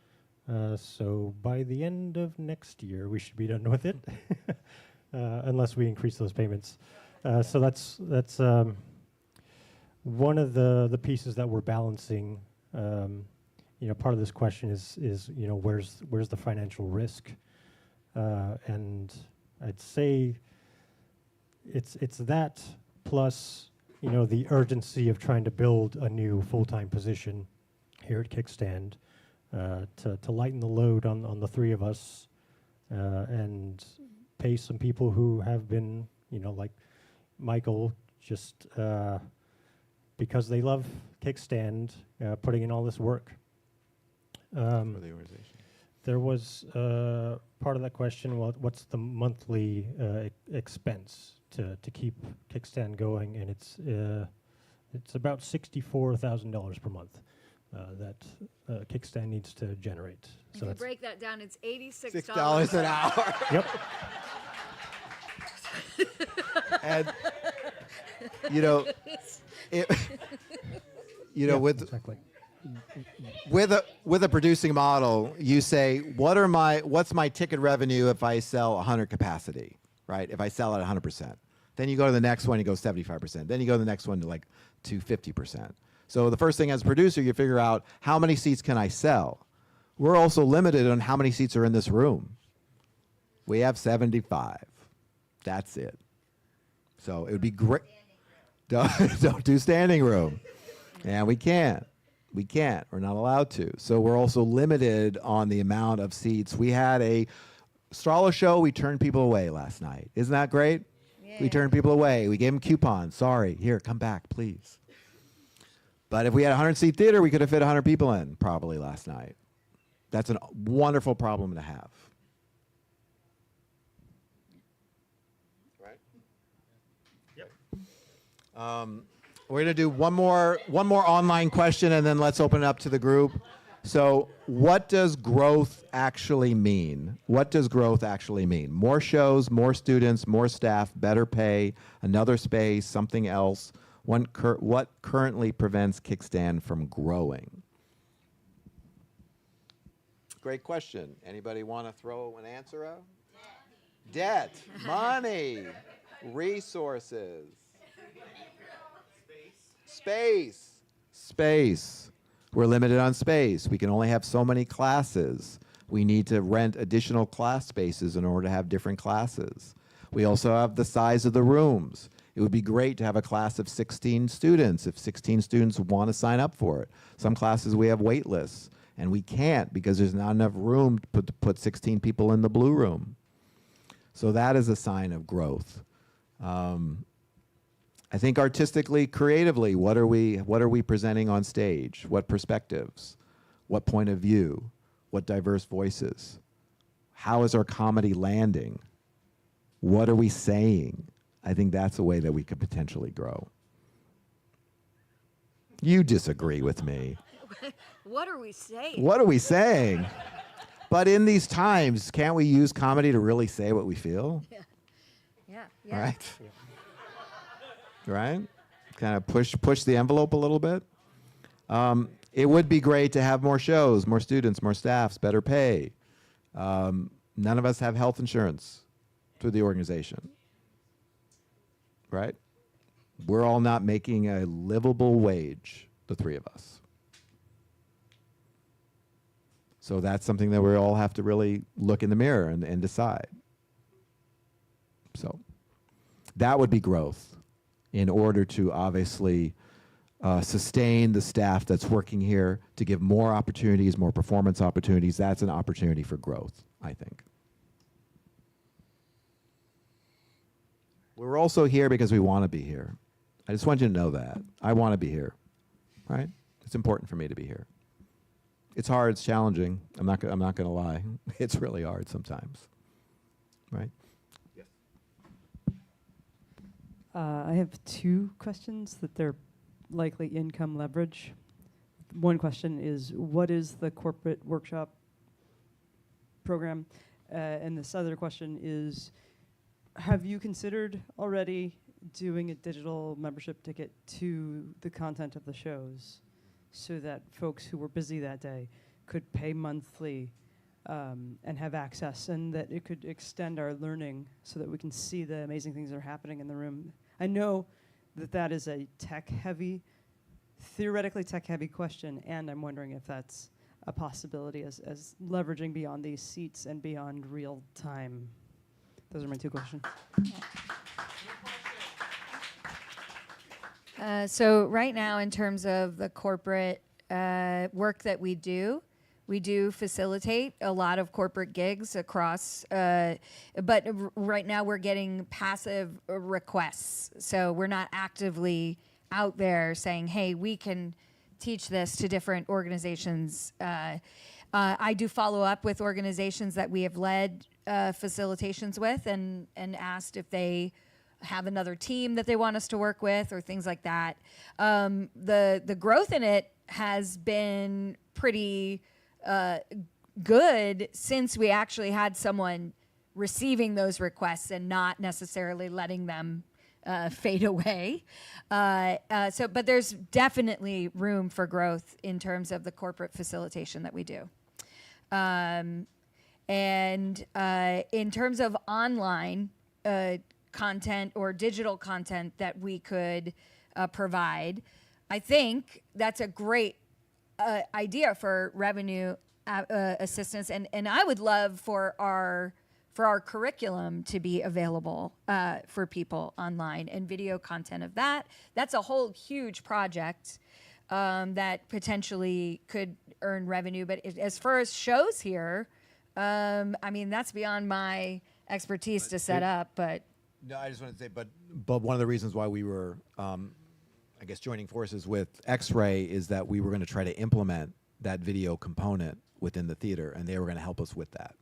So by the end of next year, we should be done with it, unless we increase those payments. So that's one of the pieces that we're balancing. Part of this question is where's the financial risk, and I'd say it's that plus the urgency of trying to build a new full-time position here at Kickstand to lighten the load on the three of us and pay some people who have been like Michael just because they love Kickstand putting in all this work. For the organization. There was part of that question. Well, what's the monthly expense to keep Kickstand going? And it's about $64,000 per month that Kickstand needs to generate. If So you that's break that down, it's $86 $6 an hour. Yep. And with exactly. with a producing model, you say, what's my ticket revenue if I sell 100 capacity, right? If I sell at 100%. Then you go to the next one, you go 75%. Then you go to the next one to 50%. So the first thing as a producer, you figure out how many seats can I sell? We're also limited on how many seats are in this room. We have 75. That's it. So it would be great. Don't do standing room. And we can't. We can't. We're not allowed to. So we're also limited on the amount of seats. We had a Strala show, we turned people away last night. Isn't that great? We turned people away. We gave them coupons. Sorry, here, come back, please. But if we had a 100-seat theater, we could have fit 100 people in probably last night. That's a wonderful problem to have. Right? Yep. We're going to do one more online question, and then let's open it up to the group. So what does growth actually mean? What does growth actually mean? More shows, more students, more staff, better pay, another space, something else? What currently prevents Kickstand from growing? Great question. Anybody want to throw an answer out? Debt, money, resources, space. We're limited on space. We can only have so many classes. We need to rent additional class spaces in order to have different classes. We also have the size of the rooms. It would be great to have a class of 16 students if 16 students want to sign up for it. Some classes we have wait lists, and we can't because there's not enough room to put 16 people in the blue room. So that is a sign of growth. I think artistically, creatively, what are we presenting on stage? What perspectives? What point of view? What diverse voices? How is our comedy landing? What are we saying? I think that's a way that we could potentially grow. You disagree with me. What are we saying? What are we saying? But in these times, can't we use comedy to really say what we feel? Yeah. Right? Right? Kind of push the envelope a little bit. It would be great to have more shows, more students, more staffs, better pay. None of us have health insurance through the organization. Right? We're all not making a livable wage, the three of us. So that's something that we all have to really look in the mirror and decide. So that would be growth in order to obviously sustain the staff that's working here, to give more opportunities, more performance opportunities. That's an opportunity for growth, I think. We're also here because we want to be here. I just want you to know that. I want to be here, right? It's important for me to be here. It's hard, it's challenging. I'm not going to lie. It's really hard sometimes, right? Yes. I have two questions that they're likely income leverage. One question is, what is the corporate workshop program? And this other question is, have you considered already doing a digital membership ticket to the content of the shows so that folks who were busy that day could pay monthly and have access, and that it could extend our learning so that we can see the amazing things that are happening in the room? I know that that is a theoretically tech-heavy question, and I'm wondering if that's a possibility as leveraging beyond these seats and beyond real time. Those are my two questions. So right now, in terms of the corporate work that we do facilitate a lot of corporate gigs across, but right now we're getting passive requests. So we're not actively out there saying, hey, we can teach this to different organizations. I do follow up with organizations that we have led facilitations with and asked if they have another team that they want us to work with or things like that. The growth in it has been pretty good since we actually had someone receiving those requests and not necessarily letting them fade away. But there's definitely room for growth in terms of the corporate facilitation that we do. And in terms of online content or digital content that we could provide, I think that's a great idea for revenue assistance. And I would love for our curriculum to be available for people online and video content of that. That's a whole huge project that potentially could earn revenue. But as far as shows here, I mean, that's beyond my expertise to set up, but No, I just want to say, but one of the reasons why we were, I guess, joining forces with X-Ray is that we were going to try to implement that video component within the theater, and they were going to help us with that.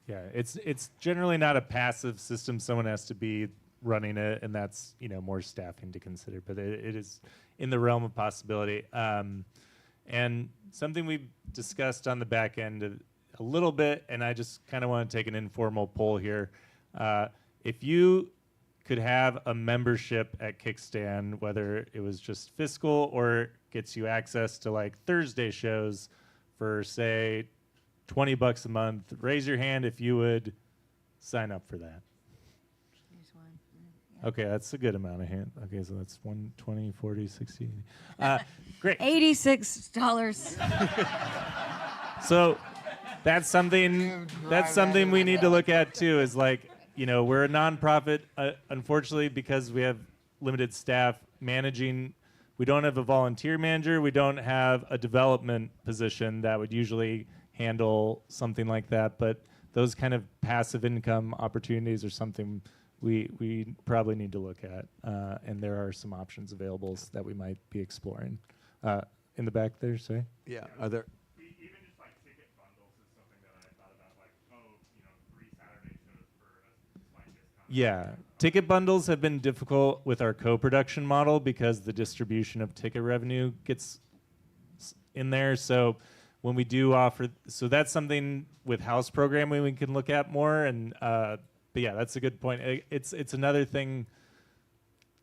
Yeah, it's generally not a passive system. Someone has to be running it, and that's more staffing to consider. But it is in the realm of possibility. And something we've discussed on the back end a little bit, and I just kind of want to take an informal poll here. If you could have a membership at Kickstand, whether it was just fiscal or gets you access to like Thursday shows for say $20 a month, raise your hand if you would sign up for that. Okay, that's a good amount of hand. Okay, so that's 1, 20, 40, 60. Great. $86. So that's something we need to look at too, is like, we're a nonprofit, unfortunately, because we have limited staff managing. We don't have a volunteer manager. We don't have a development position that would usually handle something like that. But those kind of passive income opportunities are something we probably need to look at. And there are some options available that we might be exploring. In the back there, say? Yeah. Are there? Even just like ticket bundles is something that I thought about, like, 3 Saturday shows for a slight discount. Yeah. Ticket bundles have been difficult with our co-production model because the distribution of ticket revenue gets in there. So when we do offer, so that's something with house programming we can look at more. And but yeah, that's a good point. It's another thing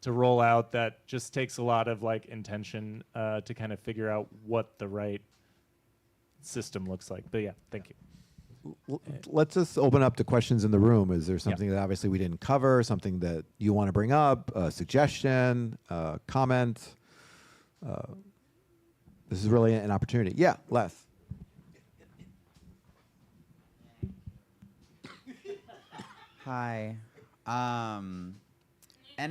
to roll out that just takes a lot of like intention to kind of figure out what the right system looks like. But yeah, thank you. Let's just open up to questions in the room. Is there something that obviously we didn't cover, something that you want to bring up, a suggestion, a comment? This is really an opportunity. Yeah, Les. Hi. And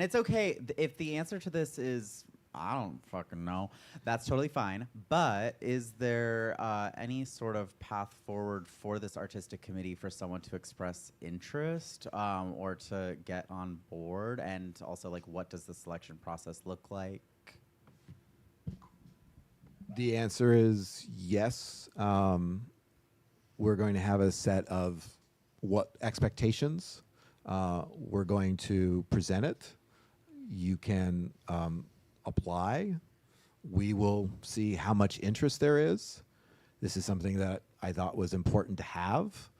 it's okay if the answer to this is I don't fucking know. That's totally fine. But is there any sort of path forward for this artistic committee for someone to express interest or to get on board? And also, like, what does the selection process look like? The answer is yes. We're going to have a set of what expectations. We're going to present it. You can apply. We will see how much interest there is. This is something that I thought was important to have.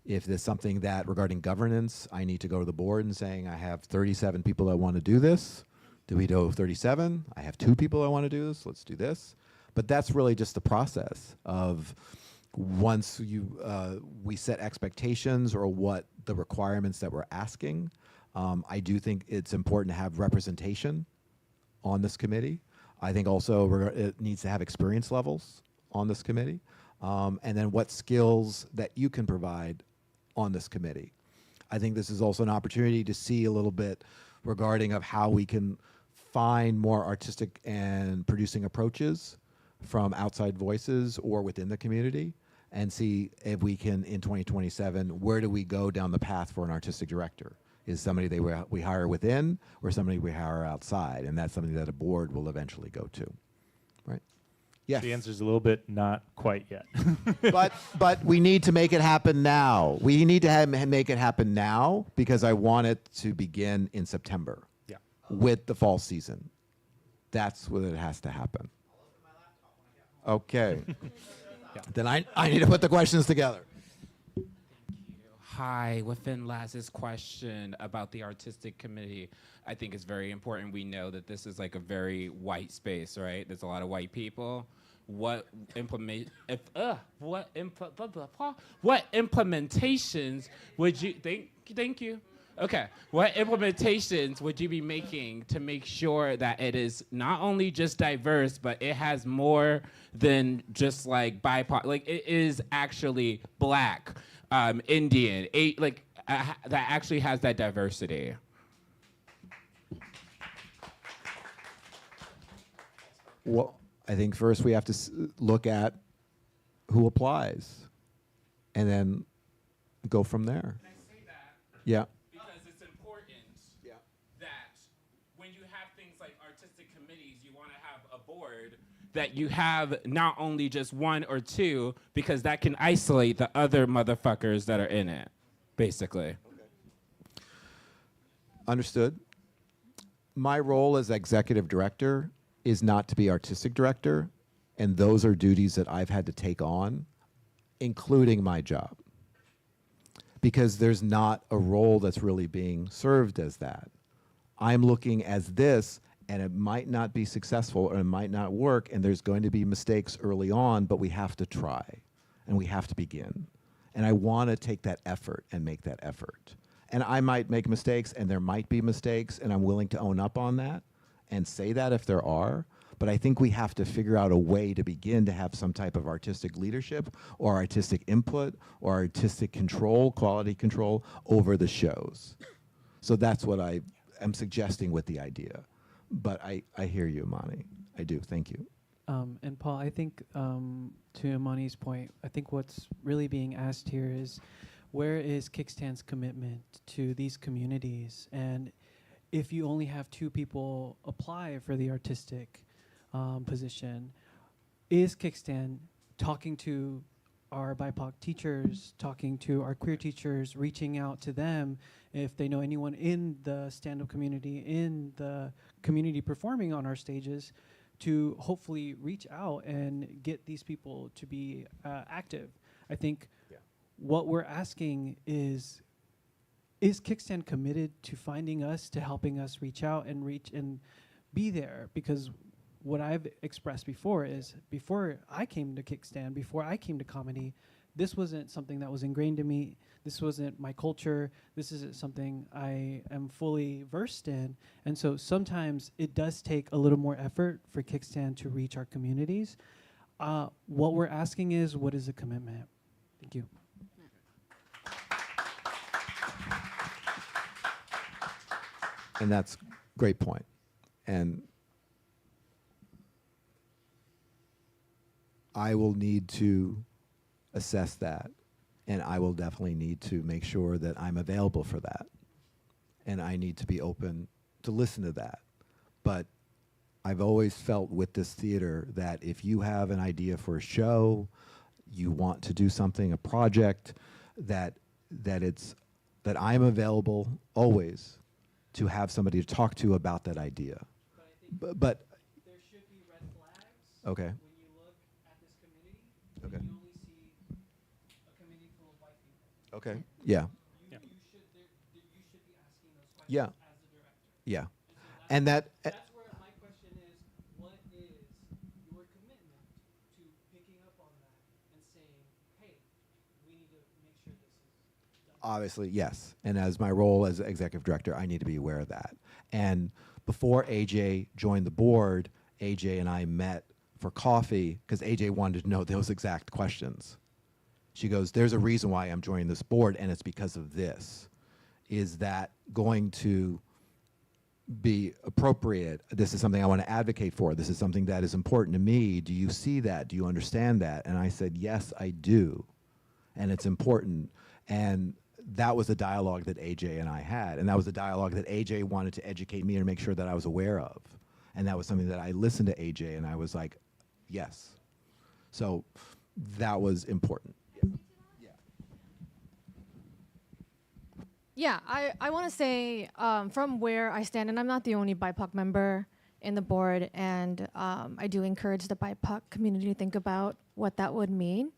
If there's something that regarding governance, I need to go to the board and saying, I have 37 people that want to do this. Do we do 37? I have 2 people that want to do this. Let's do this. But that's really just the process of once we set expectations or what the requirements that we're asking. I do think it's important to have representation on this committee. I think also it needs to have experience levels on this committee. And then what skills that you can provide on this committee. I think this is also an opportunity to see a little bit regarding of how we can find more artistic and producing approaches from outside voices or within the community, and see if we can, in 2027, where do we go down the path for an artistic director? Is somebody we hire within or somebody we hire outside? And that's something that a board will eventually go to, right? Yes. The answer's a little bit not quite yet. but we need to make it happen now. We need to make it happen now because I want it to begin in September with the fall season. That's when it has to happen. Okay. Then I need to put the questions together. Hi, within Laz's question about the artistic committee, I think it's very important we know that this is like a very white space, right? There's a lot of white people. What implementations would you thank you. Okay. What implementations would you be making to make sure that it is not only just diverse, but it has more than just like BIPOC, like it is actually Black, Indian, that actually has that diversity? Well, I think first we have to look at who applies, and then go from there. And I say that Yeah. because it's important that when you have things like artistic committees, you want to have a board that you have not only just one or two, because that can isolate the other motherfuckers that are in it, basically. Understood. My role as executive director is not to be artistic director, and those are duties that I've had to take on, including my job, because there's not a role that's really being served as that. I'm looking as this, and it might not be successful or it might not work, and there's going to be mistakes early on, but we have to try and we have to begin. And I want to take that effort and make that effort. And I might make mistakes, and there might be mistakes, and I'm willing to own up on that and say that if there are. But I think we have to figure out a way to begin to have some type of artistic leadership or artistic input or artistic control, quality control over the shows. So that's what I am suggesting with the idea. But I hear you, Imani. I do. Thank you. And Paul, I think to Imani's point, I think what's really being asked here is, where is Kickstand's commitment to these communities? And if you only have 2 people apply for the artistic position, is Kickstand talking to our BIPOC teachers, talking to our queer teachers, reaching out to them if they know anyone in the stand-up community, in the community performing on our stages, to hopefully reach out and get these people to be active? I think what we're asking is Kickstand committed to finding us, to helping us reach out and reach and be there? Because what I've expressed before is, before I came to Kickstand, before I came to comedy, this wasn't something that was ingrained in me. This wasn't my culture. This isn't something I am fully versed in. And so sometimes it does take a little more effort for Kickstand to reach our communities. What we're asking is, what is the commitment? Thank you. And that's a great point. And I will need to assess that, and I will definitely need to make sure that I'm available for that. And I need to be open to listen to that. But I've always felt with this theater that if you have an idea for a show, you want to do something, a project, that I'm available always to have somebody to talk to about that idea. But there should be red flags. Okay. When you look at this community, Okay. you only see a community full of white people. Okay. Yeah. You should be asking those questions Yeah. as a director. Yeah. And And that that's where my question is, what is your commitment to picking up on that and saying, hey, we need to make sure this is done? obviously, yes. And as my role as executive director, I need to be aware of that. And before AJ joined the board, AJ and I met for coffee because AJ wanted to know those exact questions. She goes, there's a reason why I'm joining this board, and it's because of this. Is that going to be appropriate? This is something I want to advocate for. This is something that is important to me. Do you see that? Do you understand that? And I said, yes, I do. And it's important. And that was the dialogue that AJ and I had. And that was the dialogue that AJ wanted to educate me and make sure that I was aware of. And that was something that I listened to AJ and I was like, yes. So that was important. Yeah, I want to say from where I stand, and I'm not the only BIPOC member in the board, and I do encourage the BIPOC community to think about what that would mean,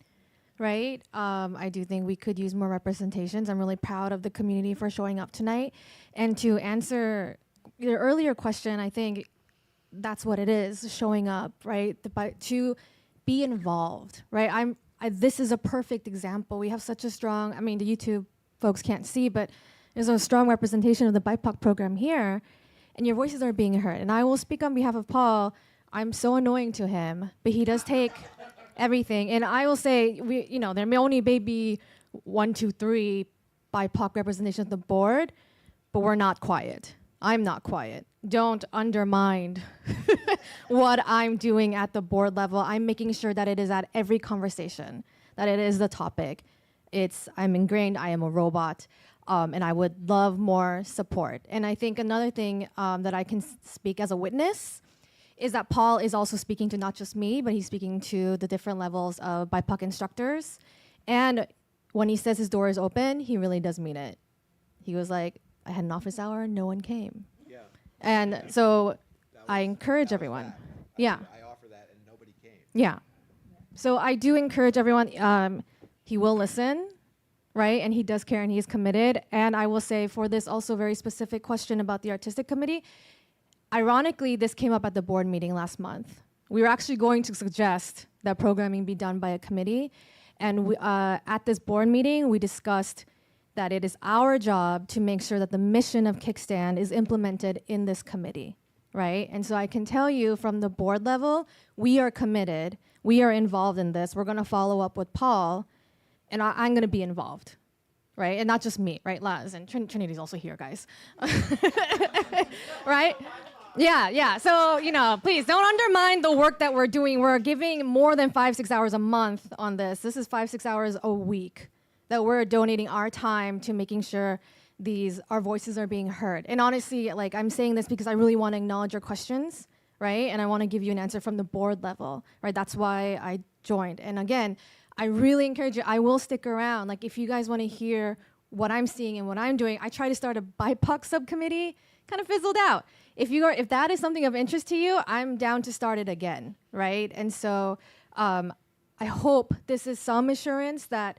right? I do think we could use more representations. I'm really proud of the community for showing up tonight. And to answer your earlier question, I think that's what it is, showing up, right? To be involved, right? This is a perfect example. We have such a strong, I mean, the YouTube folks can't see, but there's a strong representation of the BIPOC program here, and your voices are being heard. And I will speak on behalf of Paul. I'm so annoying to him, but he does take everything. And I will say, there may only be 1, 2, 3 BIPOC representation of the board, but we're not quiet. I'm not quiet. Don't undermine what I'm doing at the board level. I'm making sure that it is at every conversation, that it is the topic. I'm ingrained, I am a robot, and I would love more support. And I think another thing that I can speak as a witness is that Paul is also speaking to not just me, but he's speaking to the different levels of BIPOC instructors. And when he says his door is open, he really does mean it. He was like, I had an office hour, no one came. Yeah. And so I encourage everyone. Yeah. I offer that and nobody came. Yeah. So I do encourage everyone. He will listen, right? And he does care and he's committed. And I will say for this also very specific question about the artistic committee, ironically, this came up at the board meeting last month. We were actually going to suggest that programming be done by a committee. And at this board meeting, we discussed that it is our job to make sure that the mission of Kickstand is implemented in this committee, right? And so I can tell you from the board level, we are committed. We are involved in this. We're going to follow up with Paul, and I'm going to be involved, right? And not just me, right? Laz and Trinity's also here, guys. Right? Yeah. So, please don't undermine the work that we're doing. We're giving more than 5-6 hours a month on this. This is 5-6 hours a week that we're donating our time to making sure our voices are being heard. And honestly, I'm saying this because I really want to acknowledge your questions, right? And I want to give you an answer from the board level, right? That's why I joined. And again, I really encourage you, I will stick around. If you guys want to hear what I'm seeing and what I'm doing, I try to start a BIPOC subcommittee, kind of fizzled out. If that is something of interest to you, I'm down to start it again, right? And so I hope this is some assurance that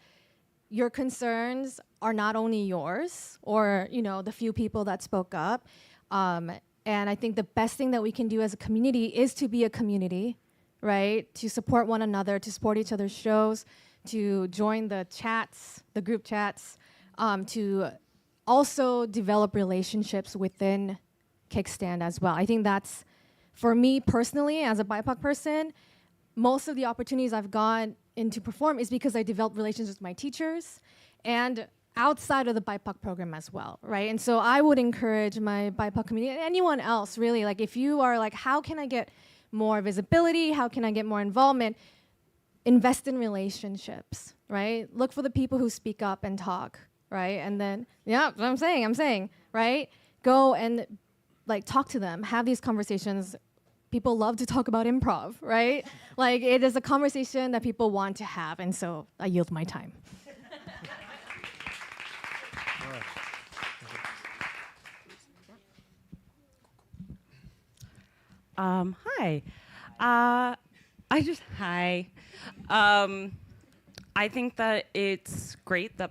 your concerns are not only yours or, the few people that spoke up. And I think the best thing that we can do as a community is to be a community, right? To support one another, to support each other's shows, to join the chats, the group chats, to also develop relationships within Kickstand as well. I think that's, for me personally, as a BIPOC person, most of the opportunities I've gone in to perform is because I developed relationships with my teachers and outside of the BIPOC program as well, right? And so I would encourage my BIPOC community and anyone else, really, if you are how can I get more visibility? How can I get more involvement? Invest in relationships, right? Look for the people who speak up and talk, right? And then, yeah, what I'm saying, right? Go and talk to them, have these conversations. People love to talk about improv, right? It is a conversation that people want to have, and so I yield my time. Hi. I think that it's great that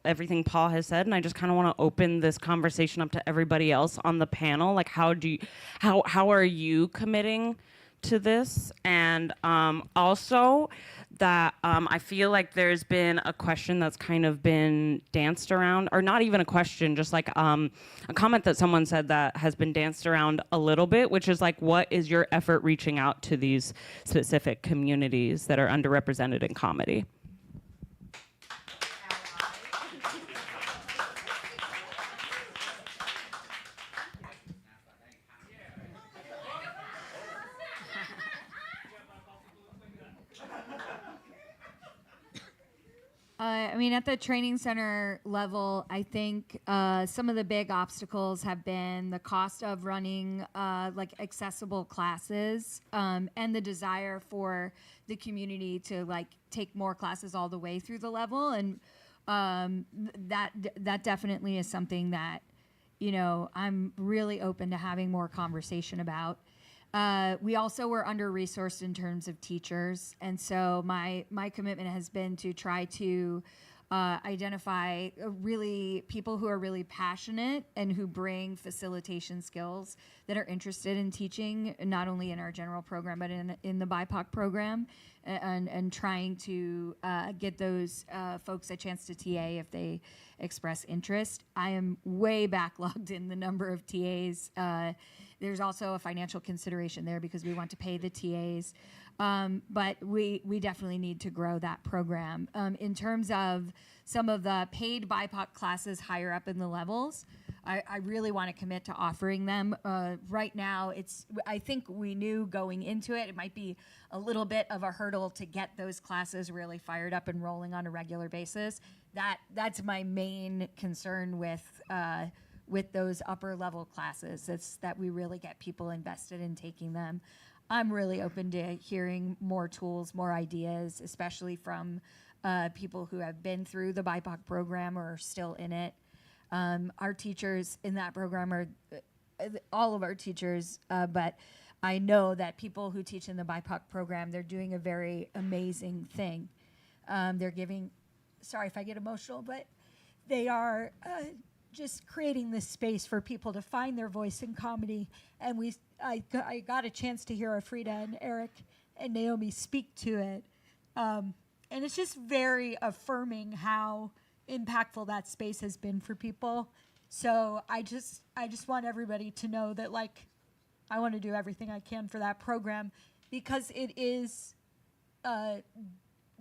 everything Paul has said, and I just kind of want to open this conversation up to everybody else on the panel. How are you committing to this? And also that I feel like there's been a question that's kind of been danced around, or not even a question, just a comment that someone said that has been danced around a little bit, which is what is your effort reaching out to these specific communities that are underrepresented in comedy? At the training center level, I think some of the big obstacles have been the cost of running accessible classes and the desire for the community to take more classes all the way through the level, and that definitely is something that I'm really open to having more conversation about. We also were under-resourced in terms of teachers, and so my commitment has been to try to identify people who are really passionate and who bring facilitation skills that are interested in teaching, not only in our general program, but in the BIPOC program, and trying to get those folks a chance to TA if they express interest. I am way backlogged in the number of TAs. There's also a financial consideration there because we want to pay the TAs. But we definitely need to grow that program. In terms of some of the paid BIPOC classes higher up in the levels, I really want to commit to offering them. Right now, I think we knew going into it, it might be a little bit of a hurdle to get those classes really fired up and rolling on a regular basis. That's my main concern with those upper level classes. It's that we really get people invested in taking them. I'm really open to hearing more tools, more ideas, especially from people who have been through the BIPOC program or are still in it. Our teachers in that program are all of our teachers, but I know that people who teach in the BIPOC program, they're doing a very amazing thing. They're giving, sorry if I get emotional, but they are just creating this space for people to find their voice in comedy. And I got a chance to hear Frida and Eric and Naomi speak to it. And it's just very affirming how impactful that space has been for people. So I just want everybody to know that, like, I want to do everything I can for that program, because it is,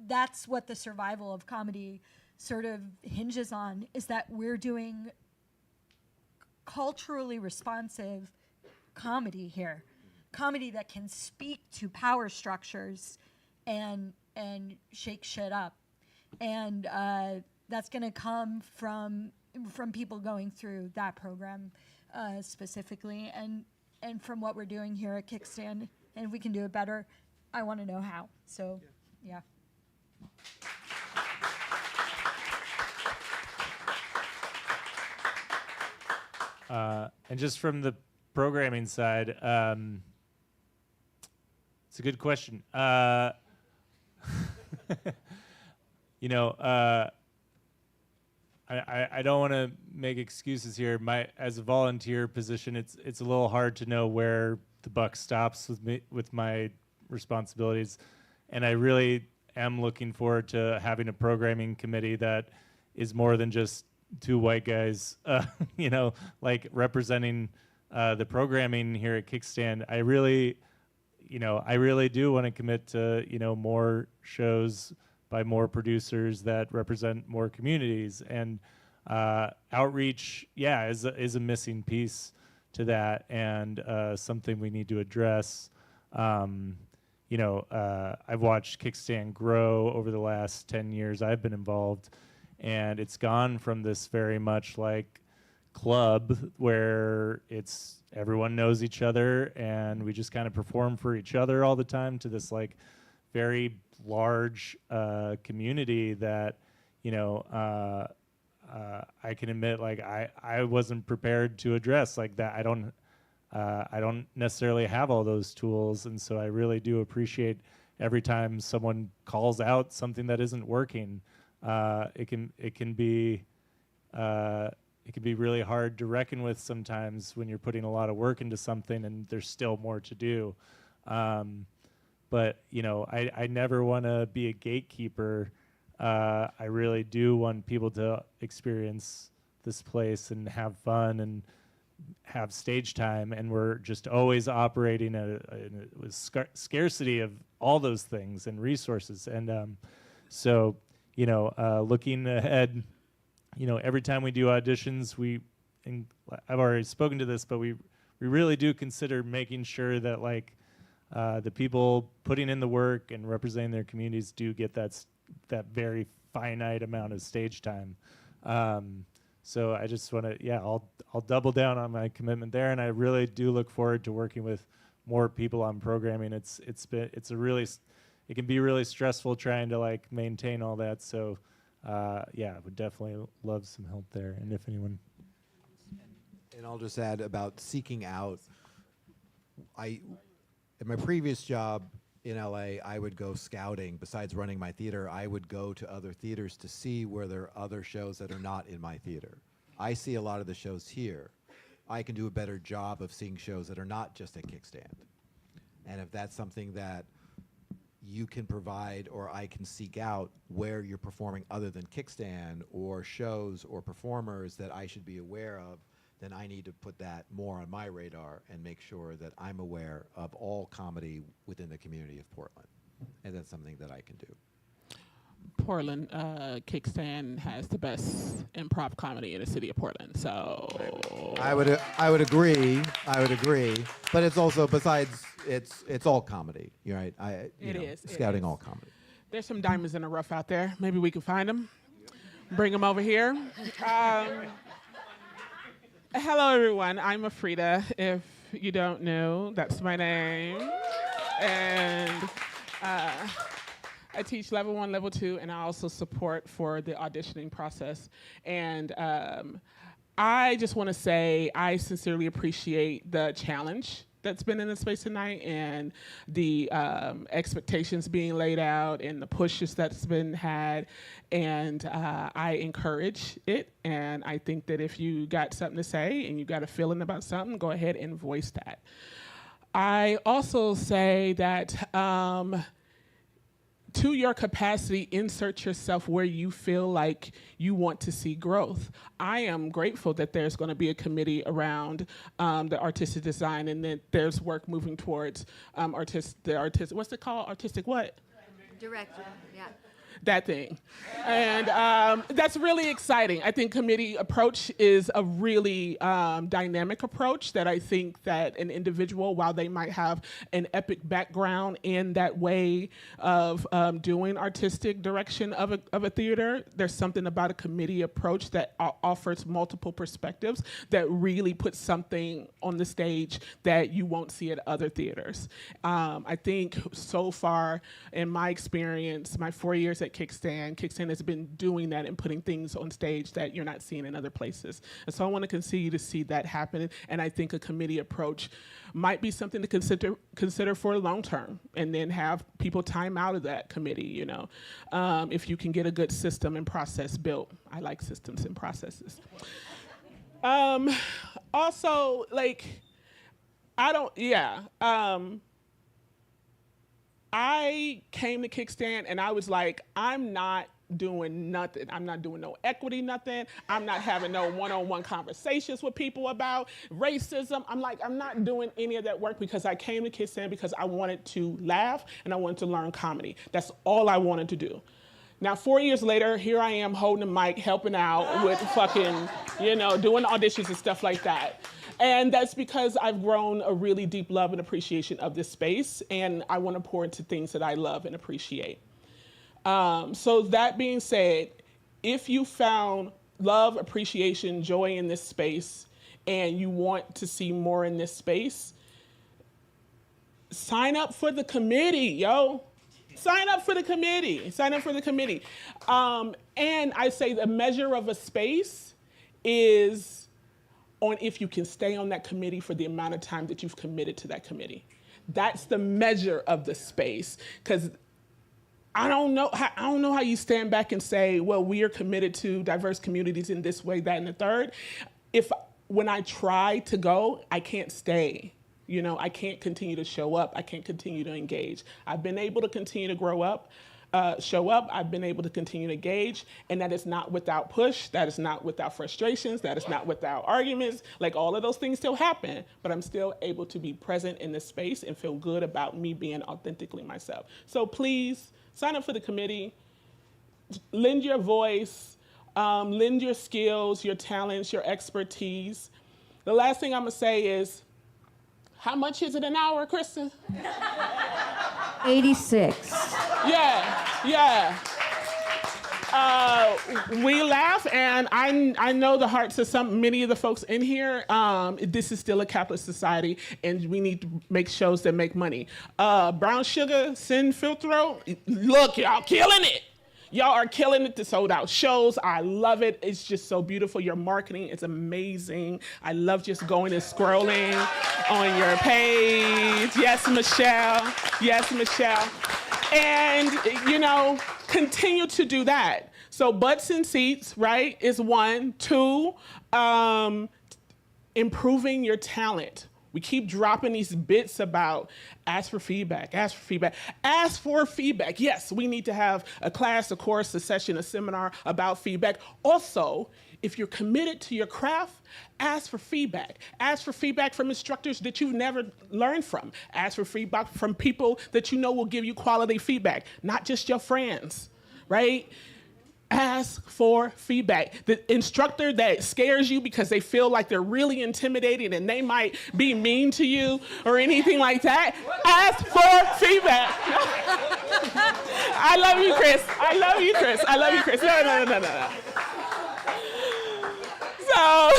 that's what the survival of comedy sort of hinges on, is that we're doing culturally responsive comedy here. Comedy that can speak to power structures and shake shit up. And that's going to come from people going through that program specifically, and from what we're doing here at Kickstand. And if we can do it better, I want to know how. So, yeah. And just from the programming side, it's a good question. You know, I don't want to make excuses here. As a volunteer position, it's a little hard to know where the buck stops with my responsibilities, and I really am looking forward to having a programming committee that is more than just two white guys, you know, like representing the programming here at Kickstand. I really do want to commit to, you know, more shows by more producers that represent more communities, and outreach, is a missing piece to that, and something we need to address. You know, I've watched Kickstand grow over the last 10 years I've been involved, and it's gone from this very much like club where it's everyone knows each other and we just kind of perform for each other all the time, to this like very large community that, you know, I can admit, like I wasn't prepared to address like that. I don't necessarily have all those tools, and so I really do appreciate every time someone calls out something that isn't working. It can be really hard to reckon with sometimes when you're putting a lot of work into something and there's still more to do. But you know, I never want to be a gatekeeper. I really do want people to experience this place and have fun and have stage time, and we're just always operating with scarcity of all those things and resources. And so, you know, looking ahead, you know, every time we do auditions, and I've already spoken to this, but we really do consider making sure that like the people putting in the work and representing their communities do get that very finite amount of stage time. So I just want to, I'll double down on my commitment there, and I really do look forward to working with more people on programming. It can be really stressful trying to like maintain all that. So I would definitely love some help there. And if anyone, and I'll just add about seeking out. At my previous job in LA, I would go scouting. Besides running my theater, I would go to other theaters to see where there are other shows that are not in my theater. I see a lot of the shows here. I can do a better job of seeing shows that are not just at Kickstand. And if that's something that you can provide or I can seek out where you're performing other than Kickstand, or shows or performers that I should be aware of, then I need to put that more on my radar and make sure that I'm aware of all comedy within the community of Portland. And that's something that I can do. Portland, Kickstand has the best improv comedy in the city of Portland. So I would agree. But it's also, besides, it's all comedy. You're right. It is. Scouting all comedy. There's some diamonds in the rough out there. Maybe we can find them. Bring them over here. Hello, everyone. I'm Afrida. If you don't know, that's my name. And I teach level 1, level 2, and I also support for the auditioning process. And I just want to say I sincerely appreciate the challenge that's been in the space tonight and the expectations being laid out and the pushes that's been had. And I encourage it. And I think that if you got something to say and you got a feeling about something, go ahead and voice that. I also say that to your capacity, insert yourself where you feel like you want to see growth. I am grateful that there's going to be a committee around the artistic design, and that there's work moving towards what's it called? Artistic what? Director, yeah. That thing. And that's really exciting. I think committee approach is a really dynamic approach that I think that an individual, while they might have an epic background in that way of doing artistic direction of a theater, there's something about a committee approach that offers multiple perspectives that really puts something on the stage that you won't see at other theaters. I think so far in my experience, my 4 years at Kickstand has been doing that and putting things on stage that you're not seeing in other places. And so I want to continue to see that happen. And I think a committee approach might be something to consider for long term, and then have people time out of that committee, if you can get a good system and process built. I like systems and processes. Also, I came to Kickstand and I was like, I'm not doing nothing. I'm not doing no equity, nothing. I'm not having no one-on-one conversations with people about racism. I'm not doing any of that work, because I came to Kickstand because I wanted to laugh and I wanted to learn comedy. That's all I wanted to do. Now, 4 years later, here I am holding a mic, helping out with fucking, doing auditions and stuff like that. And that's because I've grown a really deep love and appreciation of this space, and I want to pour into things that I love and appreciate. So that being said, if you found love, appreciation, joy in this space, and you want to see more in this space, sign up for the committee, yo. Sign up for the committee. Sign up for the committee. And I say the measure of a space is on if you can stay on that committee for the amount of time that you've committed to that committee. That's the measure of the space. Because I don't know how you stand back and say, well, we are committed to diverse communities in this way, that, and the third. When I try to go, I can't stay. I can't continue to show up. I can't continue to engage. I've been able to continue to show up. I've been able to continue to engage, and that is not without push. That is not without frustrations. That is not without arguments. All of those things still happen, but I'm still able to be present in this space and feel good about me being authentically myself. So please sign up for the committee. Lend your voice. Lend your skills, your talents, your expertise. The last thing I'm gonna say is, how much is it an hour, Kristen? 86. Yeah. We laugh, and I know the hearts of many of the folks in here. This is still a capitalist society, and we need to make shows that make money. Brown Sugar, Sin Filtro, look, y'all killing it. Y'all are killing it. The sold out shows. I love it. It's just so beautiful. Your marketing is amazing. I love just going and scrolling on your page. Yes, Michelle. Yes, Michelle. And, continue to do that. So butts and seats, right, is 1. 2, improving your talent. We keep dropping these bits about ask for feedback. Yes, we need to have a class, a course, a session, a seminar about feedback. Also, if you're committed to your craft, ask for feedback. Ask for feedback from instructors that you've never learned from. Ask for feedback from people that you know will give you quality feedback, not just your friends. right? Ask for feedback. The instructor that scares you because they feel like they're really intimidating and they might be mean to you or anything like that, ask for feedback. I love you, Chris. I love you, Chris. I love you, Chris. No. So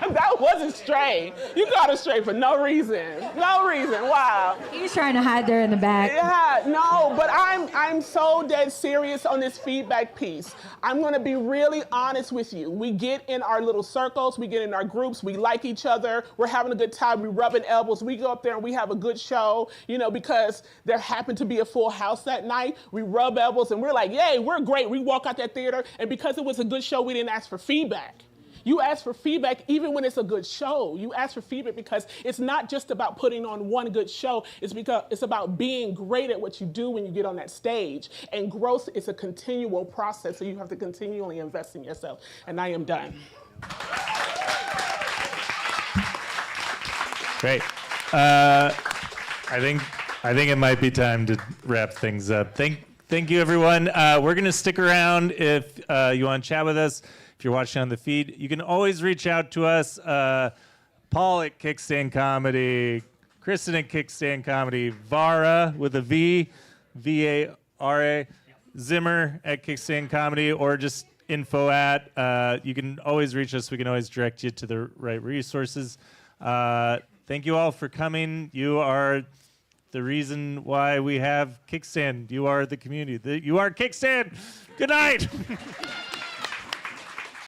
that wasn't stray. You got it straight for no reason. No reason. Wow. He's trying to hide there in the back. Yeah, no, but I'm so dead serious on this feedback piece. I'm gonna be really honest with you. We get in our little circles, we get in our groups, we like each other, we're having a good time, we rubbing elbows, we go up there and we have a good show, you know, because there happened to be a full house that night. We rub elbows and we're like, yay, we're great. We walk out that theater, and because it was a good show, we didn't ask for feedback. You ask for feedback even when it's a good show. You ask for feedback because it's not just about putting on one good show. It's about being great at what you do when you get on that stage. And growth is a continual process, so you have to continually invest in yourself. And I am done. Great. I think it might be time to wrap things up. Thank you, everyone. We're going to stick around if you want to chat with us. If you're watching on the feed, you can always reach out to us. Paul at Kickstand Comedy, Kristen at Kickstand Comedy, Vara with a V, V-A-R-A, Zimmer at Kickstand Comedy, or just info at. You can always reach us. We can always direct you to the right resources. Thank you all for coming. You are the reason why we have Kickstand. You are the community. You are Kickstand. Good night.